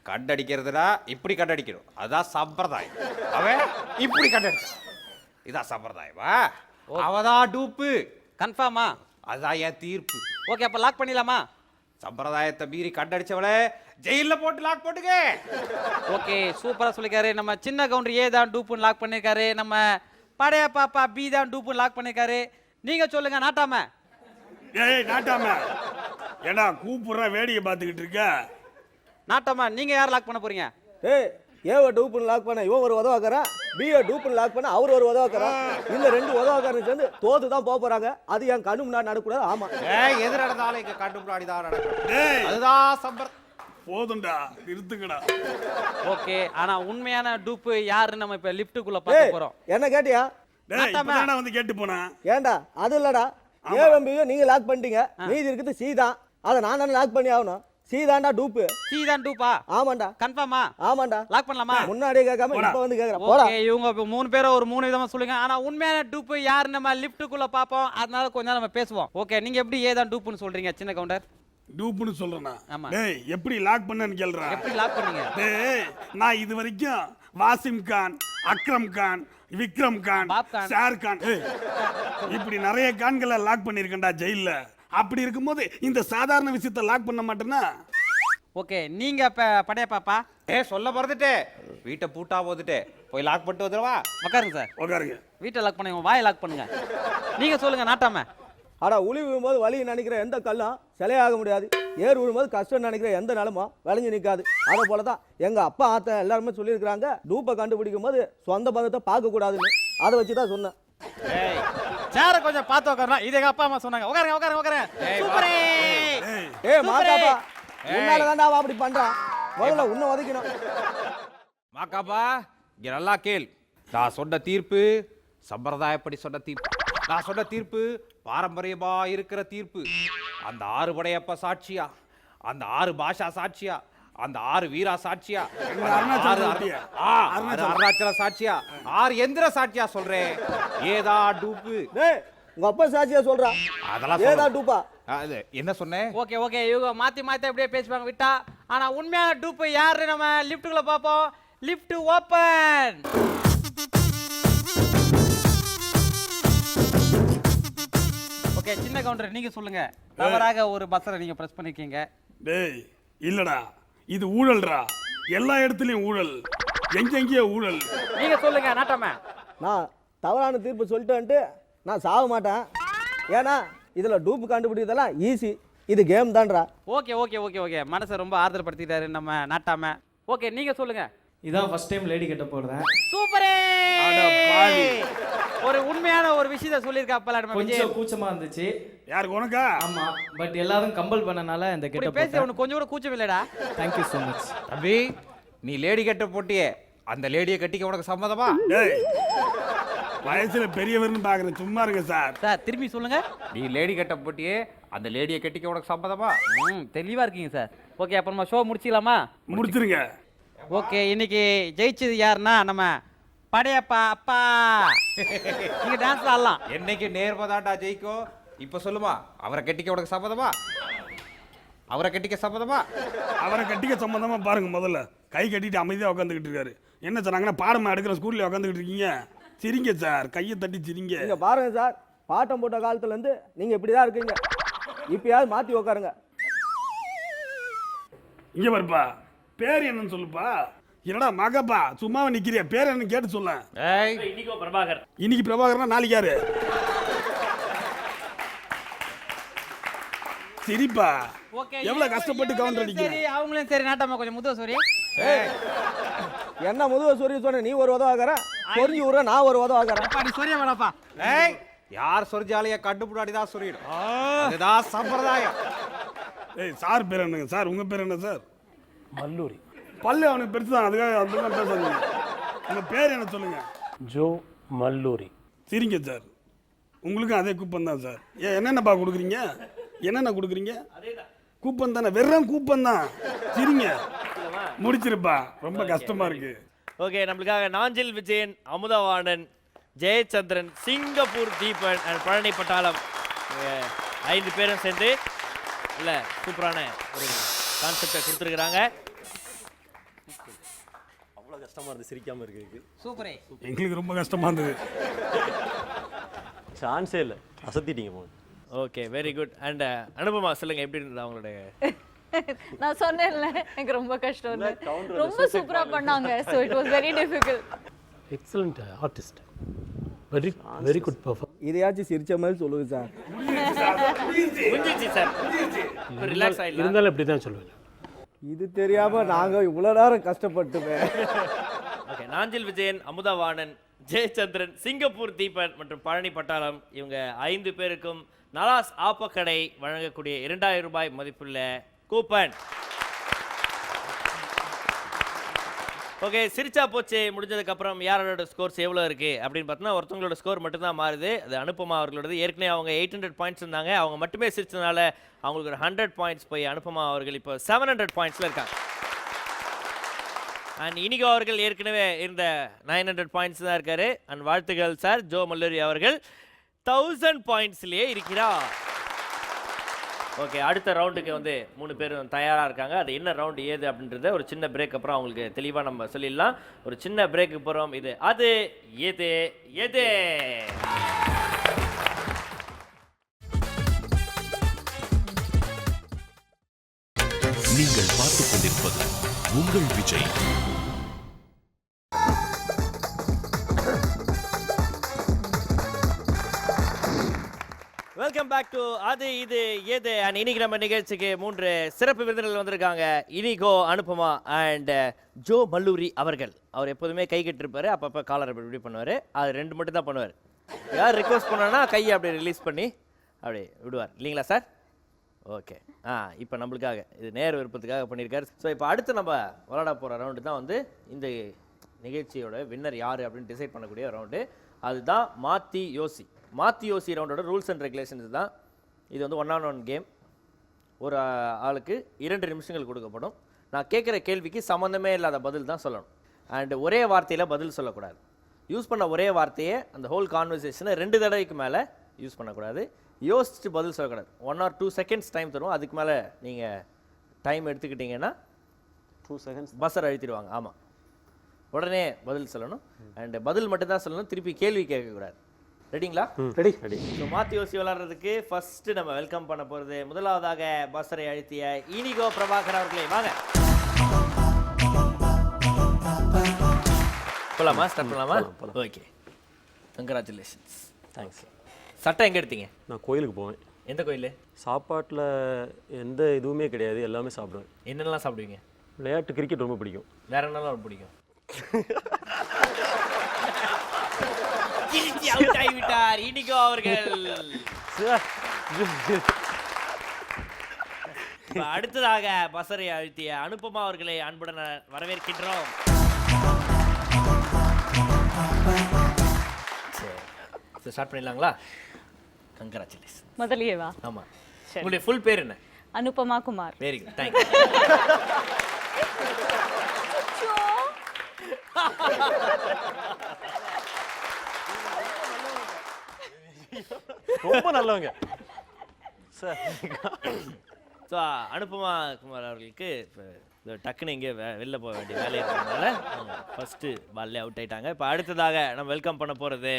கண்டடிக்கிறதுனா இப்படி கண்டடிக்கணும், அதான் சம்பிரதாயம். அவன் இப்படி கண்டடிச்சான், இதான் சம்பிரதாயமா? அவதான் டூப்பு. கன்ஃபார்மா? அதான் என் தீர்ப்பு. ஓகே, அப்ப லாக் பண்ணிடலாமா? சம்பிரதாயத்தை மீறி கண்டடிச்சவளை ஜெயில போட்டு லாக் போட்டுக்க. ஓகே, சூப்பரா சொல்லிருக்காரு. நம்ம சின்ன கவுண்டர் ஏ தான் டூப்புன்னு லாக் பண்ணிருக்காரு. நம்ம படைய பாப்பா பி தான் டூப்புன்னு லாக் பண்ணிருக்காரு. நீங்க சொல்லுங்க நாட்டாம. ஏய் நாட்டாம ஏடா கூப்பிடுற வேடிக்கை பார்த்துக்கிட்டு இருக்க? நாட்டாம நீங்க யார் லாக் பண்ண போறீங்க? ஏய் ஏவ டூப்புன்னு லாக் பண்ண இவன் ஒரு உதவாக்காரன், பிஏ டூப்புன்னு லாக் பண்ண அவர் ஒரு உதவாக்காரன். இந்த 2 உதவாக்காரன் சேர்ந்து தோத்து தான் போக போறாங்க. அது என் கண்ணு முன்னாடி நடக்கூடாது. ஆமா, ஏய் எது நடந்தாலும் இங்க கண்டு முன்னாடி தான் நடக்கும். டேய் அதுதான் சம்பிரதாயம். போதும்டா, நிறுத்துங்கடா. ஓகே, ஆனா உண்மையான டூப்பு யாருன்னு நம்ம இப்ப லிஃப்ட்டுக்குள்ள பார்க்க போறோம். என்ன கேட்டியா? டேய் இப்பதான்டா வந்து கேட்டு போனேன். ஏன்டா அது இல்லடா, ஏவம்பியும் நீங்க லாக் பண்ணிட்டீங்க, மீதி இருக்குது சி தான். அதை நான் தானே லாக் பண்ணி ஆகணும். சி தான்டா டூப்பு. சி தான் டூப்பா? ஆமாண்டா. கன்ஃபார்மா? ஆமாண்டா. லாக் பண்ணலாமா? முன்னாடியே கேட்காம இப்ப வந்து கேக்குறேன். போடா. ஓகே, இவங்க இப்ப 3 பேரும் ஒரு 3 விதமா சொல்லுங்க. ஆனா உண்மையான டூப்பு யாரு நம்ம லிஃப்ட்டுக்குள்ள பாப்போம். அதனால கொஞ்ச நேரம் நம்ம பேசுவோம். ஓகே, நீங்க எப்படி ஏதான் டூப்புன்னு சொல்றீங்க சின்ன கவுண்டர்? டூப்புன்னு சொல்றேனா? ஆமா. டேய் எப்படி லாக் பண்ணேன்னு கேளுடா. எப்படி லாக் பண்ணீங்க? டேய் நான் இது வரைக்கும் வாசிம் கான், அக்ரம் கான், விக்ரம் கான், பாப் கான், ஷார் கான் இப்படி நிறைய கான்களை லாக் பண்ணியிருக்கேன்டா ஜெயில்ல. அப்படி இருக்கும்போது இந்த சாதாரண விஷயத்தை லாக் பண்ண மாட்டேன்னா? ஓகே, நீங்க படைய பாப்பா. சொல்ல மறந்துட்டே, வீட்டை பூட்டா போதுட்டே போய் லாக் பண்ணிட்டு வந்துடுவா. உட்காருங்க சார். உட்காருங்க. வீட்டை லாக் பண்ணுங்க, வாயை லாக் பண்ணுங்க. நீங்க சொல்லுங்க நாட்டாம. ஆனா உளி விழும்போது வலி நினைக்கிற எந்த கல்லும் சிலையாக முடியாது. ஏர் விழும்போது கஷ்டம் நினைக்கிற எந்த நிலமும் விளைஞ்சு நிற்காது. அதை போலதான் எங்க அப்பா ஆத்த எல்லாருமே சொல்லியிருக்கிறாங்க, டூப்பை கண்டுபிடிக்கும் போது சொந்த பந்தத்தை பார்க்க கூடாதுன்னு. அதை வச்சுதான் சொன்னேன். சேர கொஞ்சம் பார்த்து உட்காரணும். இது எங்க அப்பா அம்மா சொன்னாங்க. உட்காருங்க உட்காருங்க உட்காருங்க. சூப்பரே. ஏய் மாக்காப்பா, உன்னால தான்டா அவன் அப்படி பண்றான். முதல்ல உன்னை உதைக்கணும். மாக்காப்பா இங்க நல்லா கேள். நான் சொன்ன தீர்ப்பு சம்பிரதாயப்படி சொன்ன தீர்ப்பு. நான் சொன்ன தீர்ப்பு பாரம்பரியமா இருக்கிற தீர்ப்பு. அந்த 6 படையப்ப சாட்சியா, அந்த 6 பாஷா சாட்சியா, அந்த 6 வீரா சாட்சியா, அருணாச்சல சாட்சியா, 6 எந்திர சாட்சியா சொல்றேன். ஏதா டூப்பு. டேய் உங்க அப்பா சாட்சியா சொல்றான். அதெல்லாம் ஏதா டூப்பா? என்ன சொன்னேன்? ஓகே ஓகே, இவங்க மாத்தி மாத்தி அப்படியே பேசுவாங்க விட்டா. ஆனா உண்மையான டூப்பு யாரு நம்ம லிஃப்ட்டுக்குள்ள பாப்போம். Lift open. ஓகே, சின்ன கவுண்டர் நீங்க சொல்லுங்க. தவறாக ஒரு பஸ்ஸரை நீங்க பிரஸ் பண்ணிருக்கீங்க. டேய் இல்லடா, இது ஊழல்டா. எல்லா இடத்துலயும் ஊழல், எங்கெங்கேயோ ஊழல். நீங்க சொல்லுங்க நாட்டாம. நான் தவறான தீர்ப்பு சொல்லிட்டு நான் சாக மாட்டேன். ஏன்னா இதுல டூப்பு கண்டுபிடிக்கிறதெல்லாம் ஈஸி. இது கேம் தான்டா. ஓகே ஓகே ஓகே ஓகே, மனசை ரொம்ப ஆறுதல் படுத்திட்டாரு நம்ம நாட்டாம. ஓகே, நீங்க சொல்லுங்க. இதான் ஃபர்ஸ்ட் டைம் லேடி கட்ட போறேன். சூப்பரே. ஒரு உண்மையான ஒரு விஷயத்தை சொல்லிருக்காப்பல நம்ம விஜய். கொஞ்சம் கூச்சமா இருந்துச்சு. யாருக்கு உனக்கா? ஆமா, பட் எல்லாரும் கம்பல் பண்ணனால இந்த கெட்ட போட்டேன். பேசி உனக்கு கொஞ்சம் கூட கூச்சம் இல்லடா. Thank you so much. தம்பி நீ லேடி கட்ட போட்டியே, அந்த லேடியை கட்டிக்க உனக்கு சம்மதமா? டேய் வயசுல பெரியவர்னு பாக்குறேன், சும்மா இருங்க சார். சார் திரும்பி சொல்லுங்க. நீ லேடி கட்ட போட்டியே, அந்த லேடியை கட்டிக்க உனக்கு சம்மதமா? தெளிவா இருக்கீங்க சார். ஓகே, அப்புறமா ஷோ முடிச்சிடலாமா? முடிச்சிருங்க. ஓகே, இன்னைக்கு ஜெயிச்சது யாருன்னா நம்ம படையப்பா அப்பா நீங்க டான்ஸ் ஆடலாம். என்னைக்கு நேர்மதாண்டா ஜெயிக்கும். இப்ப சொல்லுமா, அவரை கட்டிக்க உனக்கு சம்மதமா? அவரை கட்டிக்க சம்மதமா? அவரை கட்டிக்க சம்மந்தமா பாருங்க. முதல்ல கை கட்டிட்டு அமைதியாக உட்காந்துக்கிட்டு இருக்காரு. என்ன சார் நாங்கன்னா பாடமா எடுக்கிற ஸ்கூல்ல உட்காந்துக்கிட்டு இருக்கீங்க? சிரிங்க சார், கையை தட்டி சிரிங்க. நீங்க பாருங்க சார், பாட்டம் போட்ட காலத்துல இருந்து நீங்க இப்படிதான் இருக்கீங்க. இப்பயாவது மாத்தி உட்காருங்க. இங்க பாருப்பா, பேர் என்னன்னு சொல்லுப்பா. என்னடா மகப்பா சும்மாவை நிக்கிறியா? பேர் என்னன்னு கேட்டு சொல்ல. இனிகோ பிரபாகர். இன்னைக்கு பிரபாகர்னா நாளைக்கு யாரு? சரிப்பா, எவ்வளவு கஷ்டப்பட்டு கவுண்டர் அடிக்கிறேன். சரி அவங்களும் சரி நாட்டம்மா கொஞ்சம் முதுவ சோரி. என்ன முதுவ சொரிய சொன்ன நீ ஒரு உதவாகற, சொரிஞ்சு விடுற நான் ஒரு உதவாகறேன். அப்பா நீ சொரிய வேணாப்பா. ஏய், யார் சொரிஞ்சாலைய கண்டுபிடாடிதான் சொரியிடும். அதுதான் சம்பிரதாயம். ஏய் சார் பேர் என்னங்க சார்? உங்க பேர் என்ன சார்? மல்லூரி. பல்லு அவனுக்கு பெருசு தான், அதுக்காக அதெல்லாம் பேசாதீங்க. உங்க பேர் என்ன சொல்லுங்க? ஜோ மல்லூரி. சரிங்க சார், உங்களுக்கும் அதே கூப்பன் தான் சார். என்னென்னப்பா கொடுக்குறீங்க? என்னென்ன கொடுக்குறீங்க? கூப்பன் தானே, வெறும் கூப்பன் தான். சரிங்க, முடிச்சிருப்பா, ரொம்ப கஷ்டமா இருக்கு. ஓகே, நம்மளுக்காக நாஞ்சில் விஜயன், அமுதவாணன், ஜெயச்சந்திரன், சிங்கப்பூர் தீபன் அண்ட் பழனி பட்டாளம் 5 பேரும் சேர்ந்து இல்லை சூப்பரான ஒரு கான்செப்டை கொடுத்துருக்குறாங்க. அவ்வளோ கஷ்டமாக இருந்தது சிரிக்காமல் இருக்கு. சூப்பரே. எங்களுக்கு ரொம்ப கஷ்டமா இருந்தது. சான்ஸே இல்லை, அசத்திட்டீங்க போது. Okay, very good. And Anupama சொல்லுங்க, எப்படி இருந்தது அவங்களுடைய? நான் சொன்னேன்ல எனக்கு ரொம்ப கஷ்டம். ரொம்ப சூப்பரா பண்ணாங்க. So it was very difficult. Excellent artist. Very very good perform. இதையாச்சும் சிரிச்ச மாதிரி சொல்லுங்க சார். முடிஞ்சிச்சு சார், ரிலாக்ஸ் ஆயிடலாம். இருந்தாலும் இப்படி தான் சொல்லுவேன். இது தெரியாம நாங்க இவ்வளவு நேரம் கஷ்டப்பட்டுமே. ஓகே, நாஞ்சில் விஜயன், அமுதவாணன், ஜெயச்சந்திரன், சிங்கப்பூர் தீபன் மற்றும் பழனி பட்டாளம் இவங்க 5 பேருக்கும் நலாஸ் ஆப்பக்கடை வழங்கக்கூடிய 2000 ரூபாய் மதிப்புள்ள கூப்பன். ஓகே, சிரிச்சா போச்சு முடிஞ்சதுக்கு அப்புறம் யாரோட ஸ்கோர்ஸ் எவ்வளோ இருக்கு அப்படின்னு பார்த்தோன்னா ஒருத்தவங்களோட ஸ்கோர் மட்டும்தான் மாறுது. அது அனுப்பமா அவர்களோடது. ஏற்கனவே அவங்க 800 பாயிண்ட்ஸ் இருந்தாங்க. அவங்க மட்டுமே சிரிச்சதுனால அவங்களுக்கு ஒரு 100 பாயிண்ட்ஸ் போய் அனுப்பமா அவர்கள் இப்போ 700 பாயிண்ட்ஸில் இருக்காங்க. அண்ட் இனிகோ அவர்கள் ஏற்கனவே இருந்த 900 பாயிண்ட்ஸ் தான் இருக்காரு. அண்ட் வாழ்த்துக்கள் சார். ஜோ மல்லூரி அவர்கள் 1000 பாயிண்ட்ஸ்லேயே இருக்கிறார். ஓகே, அடுத்த ரவுண்டுக்கு வந்து 3 பேரும் தயாராக இருக்காங்க. அது என்ன ரவுண்டு ஏது அப்படின்றத ஒரு சின்ன பிரேக் அப்புறம் அவங்களுக்கு தெளிவாக நம்ம சொல்லிடலாம். ஒரு சின்ன பிரேக்கு போகிறோம். இது அது எது எது. நீங்கள் பார்த்துக் கொண்டிருப்பது உங்கள் விஜய். வெல்கம் பேக் டு அது இது எது. அண்ட் இன்னைக்கு நம்ம நிகழ்ச்சிக்கு 3 சிறப்பு விருந்தினர்கள் வந்திருக்காங்க. இனிகோ, அனுபமா அண்ட் ஜோ மல்லூரி அவர்கள். அவர் எப்போதுமே கை கட்டிருப்பாரு, அப்பப்போ காலர் இப்படி பண்ணுவார். அது 2 மட்டும் தான் பண்ணுவார். யார் ரிக்வஸ்ட் பண்ணான்னா கையை அப்படியே ரிலீஸ் பண்ணி அப்படியே விடுவார் இல்லைங்களா சார்? ஓகே, இப்போ நம்மளுக்காக இது நேர விருப்பத்துக்காக பண்ணியிருக்காரு. ஸோ இப்போ அடுத்து நம்ம விளையாட போகிற ரவுண்டு தான் வந்து இந்த நிகழ்ச்சியோட வின்னர் யார் அப்படின்னு டிசைட் பண்ணக்கூடிய ரவுண்டு. அதுதான் மாற்றி யோசி. மாற்றி யோசி ரவுண்டோட ரூல்ஸ் அண்ட் ரெகுலேஷன்ஸ் தான் இது. வந்து 1-on-1 கேம். ஒரு ஆளுக்கு 2 நிமிஷங்கள் கொடுக்கப்படும். நான் கேட்குற கேள்விக்கு சம்மந்தமே இல்லாத பதில் தான் சொல்லணும். அண்டு ஒரே வார்த்தையில் பதில் சொல்லக்கூடாது. யூஸ் பண்ண ஒரே வார்த்தையை அந்த ஹோல் கான்வர்சேஷனை 2 தடவைக்கு மேலே யூஸ் பண்ணக்கூடாது. யோசிச்சுட்டு பதில் சொல்லக்கூடாது. 1 or 2 seconds டைம் தருவோம். அதுக்கு மேலே நீங்கள் டைம் எடுத்துக்கிட்டிங்கன்னா 2 seconds பஸ்ஸர் அழுத்திடுவாங்க. ஆமாம், உடனே பதில் சொல்லணும். அண்டு பதில் மட்டும்தான் சொல்லணும், திருப்பி கேள்வி கேட்கக்கூடாது. ரெடிங்களா? Ready ready. ஸோ மாற்றி யோசி விளாட்றதுக்கு ஃபஸ்ட்டு நம்ம வெல்கம் பண்ண போகிறது முதலாவதாக பஸ்ஸரை அழுத்திய இனிகோ பிரபாகர் அவர்களே. வாங்க போகலாமா? ஸ்டார்ட் பண்ணலாமா? Okay, congratulations. தேங்க்ஸ். சட்டை எங்கே எடுத்தீங்க? நான் கோயிலுக்கு போவேன். எந்த கோயில்? சாப்பாட்டில் எந்த இதுவுமே கிடையாது, எல்லாமே சாப்பிடுவேன். என்னென்னலாம் சாப்பிடுவீங்க? விளையாட்டு கிரிக்கெட் ரொம்ப பிடிக்கும். வேற என்னெல்லாம் ரொம்ப பிடிக்கும்? விட்டார் இனிகோ அவர்கள். அடுத்ததாக பசரை அழுத்திய அனுபமா அவர்களை அன்புடன் வரவேற்கின்றோம். சரி, ஸ்டார்ட் பண்ணிடலாங்களா? கங்க்ராச்சுலேஷன். முதலியே வா. ஆமாம், உங்களுடைய ஃபுல் பேர் என்ன? Anupama Kumar. Very good, thank you. ரொம்ப நல்லவங்க சார். ஸோ அனுபமா குமார் அவர்களுக்கு இப்போ டக்குன்னு இங்கே வெளில போக வேண்டிய வேலை இருக்கிறதுனால ஃபர்ஸ்ட் பால்லே அவுட் ஆயிட்டாங்க. இப்போ அடுத்ததாக நம்ம வெல்கம் பண்ண போகிறது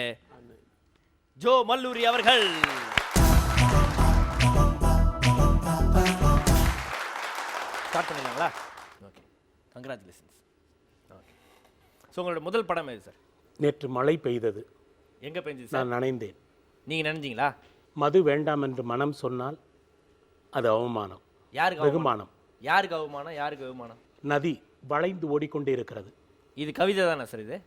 ஜோ மல்லூரி அவர்கள். ஸ்டார்ட் பண்ணிடலாங்களா? Okay, congratulations. ஓகே, ஸோ உங்களோட முதல் படம் எது சார்? நேற்று மழை பெய்தது, எங்கே பெஞ்சது சார்? நான் நனைந்தேன். நீங்கள் நினைஞ்சீங்களா? மது வேண்டாம் என்று மனம் சொன்னால் அது அவமானம். யாருக்கு வெகுமானம். யாருக்கு அவமானம்? யாருக்கு அவமானம்? நதி வளைந்து ஓடிக்கொண்டே இருக்கிறது. இது கவிதை தானே சார்? இது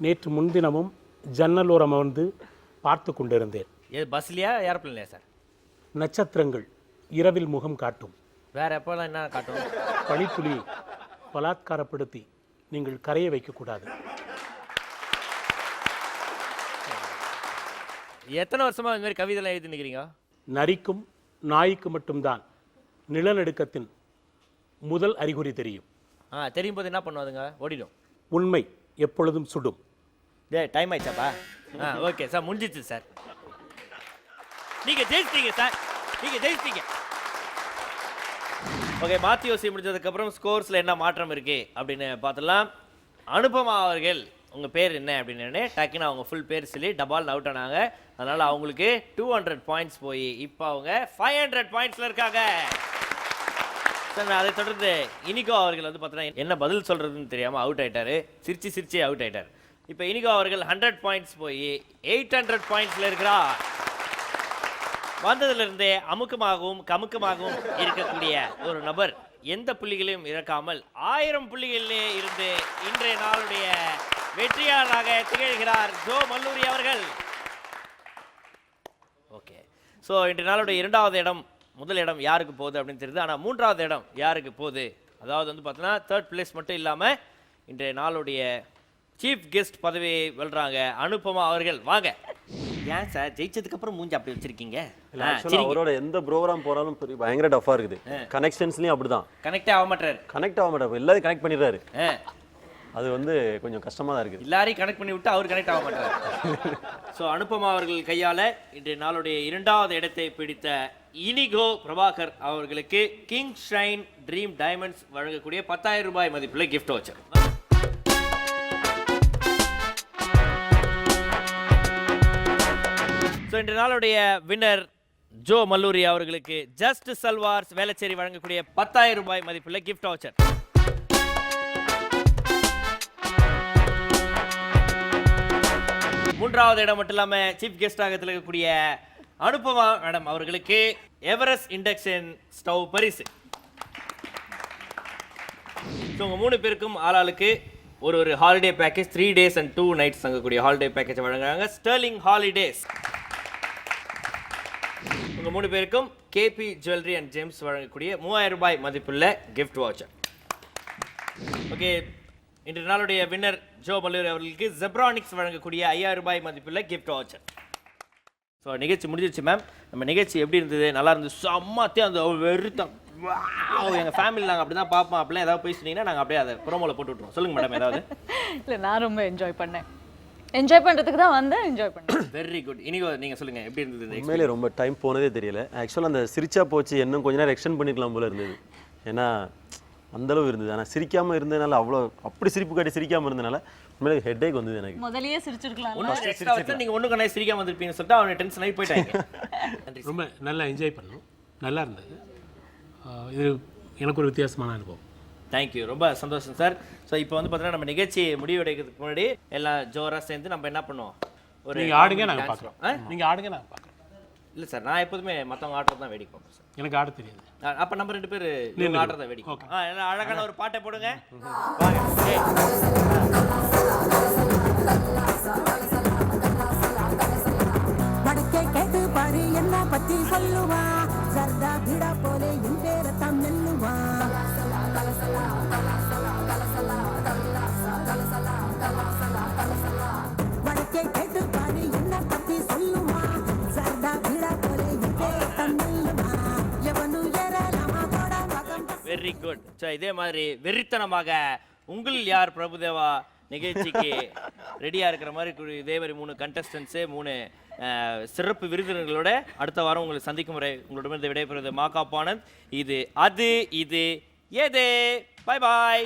நேற்று முன்தினமும் ஜன்னலோரம் அமர்ந்து பார்த்து கொண்டிருந்தேன். இது பஸ்லையா ஏரோப்ளேன்லையா சார்? நட்சத்திரங்கள் இரவில் முகம் காட்டும். வேற எப்போல்லாம் என்ன காட்டும்? பனித்துளியை பலாத்காரப்படுத்தி நீங்கள் கரைய வைக்கக்கூடாது. எத்தனை வருஷமா இந்த மாதிரி கவிதைலாம் எழுதி நிற்கிறீங்க? நரிக்கும் நாய்க்கு மட்டும்தான் நிலநடுக்கத்தின் முதல் அறிகுறி தெரியும். தெரியும் போது என்ன பண்ணுவாதுங்க? ஓடிடும். உண்மை எப்பொழுதும் சுடும். டைம் ஆயிடுச்சாப்பா? ஓகே சார், முடிஞ்சிச்சு சார். நீங்கள் ஜெயிச்சிட்டீங்க சார், நீங்கள் ஜெயிச்சிட்டீங்க. ஓகே, மாற்றி யோசி முடிஞ்சதுக்கப்புறம் ஸ்கோர்ஸில் என்ன மாற்றம் இருக்கு அப்படின்னு பார்த்துலாம். அனுபமா அவர்கள் உங்கள் பேர் என்ன அப்படின்னு டக்குன்னு அவங்க ஃபுல் பேர் சொல்லி டபால் அவுட் ஆனாங்க. அதனால் அவங்களுக்கு 200 பாயிண்ட்ஸ் போய் இப்போ அவங்க 500 பாயிண்ட்ஸில் இருக்காங்க சார். அதை தொடர்ந்து இனிகோ அவர்கள் வந்து பார்த்தீங்கன்னா என்ன பதில் சொல்கிறதுன்னு தெரியாமல் அவுட் ஆகிட்டார். சிரிச்சு அவுட் ஆகிட்டார். இப்போ இனிகோ அவர்கள் 100 பாயிண்ட்ஸ் போய் 800 பாயிண்ட்ஸில் இருக்கிறார். வந்ததிலிருந்தே அமுக்கமாகவும் கமுக்கமாகவும் இருக்கக்கூடிய ஒரு நபர் எந்த புள்ளிகளையும் இழக்காமல் 1000 புள்ளிகளிலே இருந்து இன்றைய நாளுடைய வெற்றியாளராக திகழ்கிறார் ஜோ மல்லூரி அவர்கள். ஓகே, ஸோ இன்றைய நாளுடைய இரண்டாவது இடம் முதல் இடம் யாருக்கு போகுது அப்படின்னு தெரியுது. ஆனால் மூன்றாவது இடம் யாருக்கு போகுது? அதாவது வந்து பார்த்தீங்கன்னா 3rd பிளேஸ் மட்டும் இல்லாமல் இன்றைய நாளுடைய சீஃப் கெஸ்ட் பதவியை வெல்றாங்க அனுபமா அவர்கள். வாங்க. ஏன் சார் ஜெயிச்சதுக்கு அப்புறம் மூஞ்சி அப்படி வச்சிருக்கீங்க? அவரோட எந்த ப்ரோக்ராம் போறாலும் பயங்கர டஃபா இருக்குது. கனெக்ஷன்ஸ்லயும் அப்படிதான். கனெக்டே ஆக மாட்டாரு. எல்லாத்தையும் கனெக்ட் பண்ணிடுறாரு. அது வந்து கொஞ்சம் கஷ்டமா தான் இருக்குது. எல்லாரையும் கனெக்ட் பண்ணி விட்டு அவர் கனெக்ட் ஆக மாட்டார். ஸோ அனுபமா அவர்கள் கையால இன்றைய நாளுடைய இரண்டாவது இடத்தை பிடித்த இனிகோ பிரபாகர் அவர்களுக்கு கிங் ஷைன் ட்ரீம் டைமண்ட்ஸ் வழங்கக்கூடிய 10,000 ரூபாய் மதிப்புள்ள கிஃப்ட் வவுச்சர். ஸோ இன்றைய நாளுடைய வின்னர் ஜோ மல்லூரி அவர்களுக்கு ஜஸ்ட் சல்வார்ஸ் வேளச்சேரி வழங்கக்கூடிய 10,000 ரூபாய் மதிப்புள்ள கிஃப்ட் வவுச்சர். மூன்றாவது இடம் மட்டும் இல்லாமல் சீஃப் கெஸ்டாக திகழக்கூடிய அனுபமா மேடம் அவர்களுக்கு எவரெஸ்ட் இண்டக்ஷன் ஸ்டவ் பரிசு. ஸோ உங்கள் 3 பேருக்கும் ஆளாளுக்கு ஒரு holiday package 3 days and 2 nights தங்கக்கூடிய ஹாலிடே பேக்கேஜ் வழங்குறாங்க ஸ்டெர்லிங் ஹாலிடேஸ். உங்கள் 3 பேருக்கும் கேபி ஜுவல்லரி அண்ட் ஜெம்ஸ் வழங்கக்கூடிய 3000 ரூபாய் மதிப்புள்ள கிஃப்ட் வாட்சர். ஓகே, இன்றைய நாளுடைய வின்னர் ஜோ மல்லூரி அவர்களுக்கு ஜெப்ரானிக்ஸ் வழங்கக்கூடிய 5000 ரூபாய் மதிப்புள்ள கிஃப்ட் வாட்சர். ஸோ நிகழ்ச்சி முடிஞ்சிருச்சு மேம். நம்ம நிகழ்ச்சி எப்படி இருந்தது? நல்லா இருந்தது. செம்மத்தியாக அந்த வெறுத்தம். எங்கள் ஃபேமிலி நாங்கள் அப்படி தான் பார்ப்போம். அப்படிலாம் ஏதாவது போய் சொன்னீங்கன்னா நாங்கள் அப்படியே அதை ப்ரோமோவில் போட்டு விட்ருவோம். சொல்லுங்கள் மேடம் ஏதாவது. இல்லை, நான் ரொம்ப என்ஜாய் பண்ணேன். என்ஜாய் பண்ணுறதுக்கு தான் வந்தேன், என்ஜாய் பண்ணேன். Very good. இனிகோ நீங்கள் சொல்லுங்கள் எப்படி இருந்தது? உண்மையிலே ரொம்ப டைம் போனதே தெரியல. ஆக்சுவலாக அந்த சிரிச்சா போச்சு இன்னும் கொஞ்ச நேரம் எக்ஸ்டெண்ட் பண்ணிக்கலாம் போல இருந்தது. ஏன்னா அந்தளவு இருந்தது. ஆனால் சிரிக்காமல் இருந்ததுனால அப்படி சிரிப்பு காட்டி சிரிக்காமல் இருந்தனால உண்மையிலே ஹெட்டேக் வந்தது எனக்கு. முதலியே சிரிச்சிருக்கலாம். நீங்கள் ஒன்றும் கண்ணே சிரிக்காமல் வந்திருப்பீங்கன்னு சொல்லிட்டு அவனை டென்ஷன் ஆகி போயிட்டாங்க. ரொம்ப நல்லா என்ஜாய் பண்ணோம், நல்லா இருந்தது. இது எனக்கு ஒரு வித்தியாசமான அனுபவம். தேங்க்யூ, ரொம்ப சந்தோஷம் சார். ஸோ இப்போ வந்து பார்த்தீங்கன்னா நம்ம நிகழ்ச்சி முடிவடைக்கிறதுக்கு முன்னாடி எல்லாம் ஜோராக சேர்ந்து நம்ம என்ன பண்ணுவோம்? ஒரு நீங்கள் ஆடுங்க, நாங்கள் பார்க்குறோம். நீங்கள் ஆடுங்க, நாங்கள் பார்க்குறோம். இல்லை சார், நான் எப்போதுமே மற்றவங்க ஆடுறது தான் வேடிக்கை பார்ப்பேன் சார். எனக்கு ஆட தெரியாது. அப்போ நம்ம 2 பேர் ஆடுறத வேடிக்கை. எல்லாம் அழகான ஒரு பாட்டை போடுங்க. என்ன பத்தி சொல்லுவா சர்தா பிடா போலே என் பேரை தான் நெல்லுவா வடக்கே கேட்டு பாரு என்ன பத்தி சொல்லுவா சர்தா பிடா போலே என் பேரை தான் நெல்லுவா எவனு ஏறலாமா போடா மகம். Very good. ஸோ இதே மாதிரி வெறித்தனமாக உங்கள் யார் பிரபுதேவா நிகழ்ச்சிக்கு ரெடியா இருக்கிற மாதிரி இதே மாதிரி 3 கண்டஸ்டன்ஸு 3 சிறப்பு விருந்தினர்களோட அடுத்த வாரம் உங்களை சந்திக்கும் முறை உங்களிடமிருந்து விடைபெறுவது மாகாப் ஆனந்த். இது எது. Bye bye.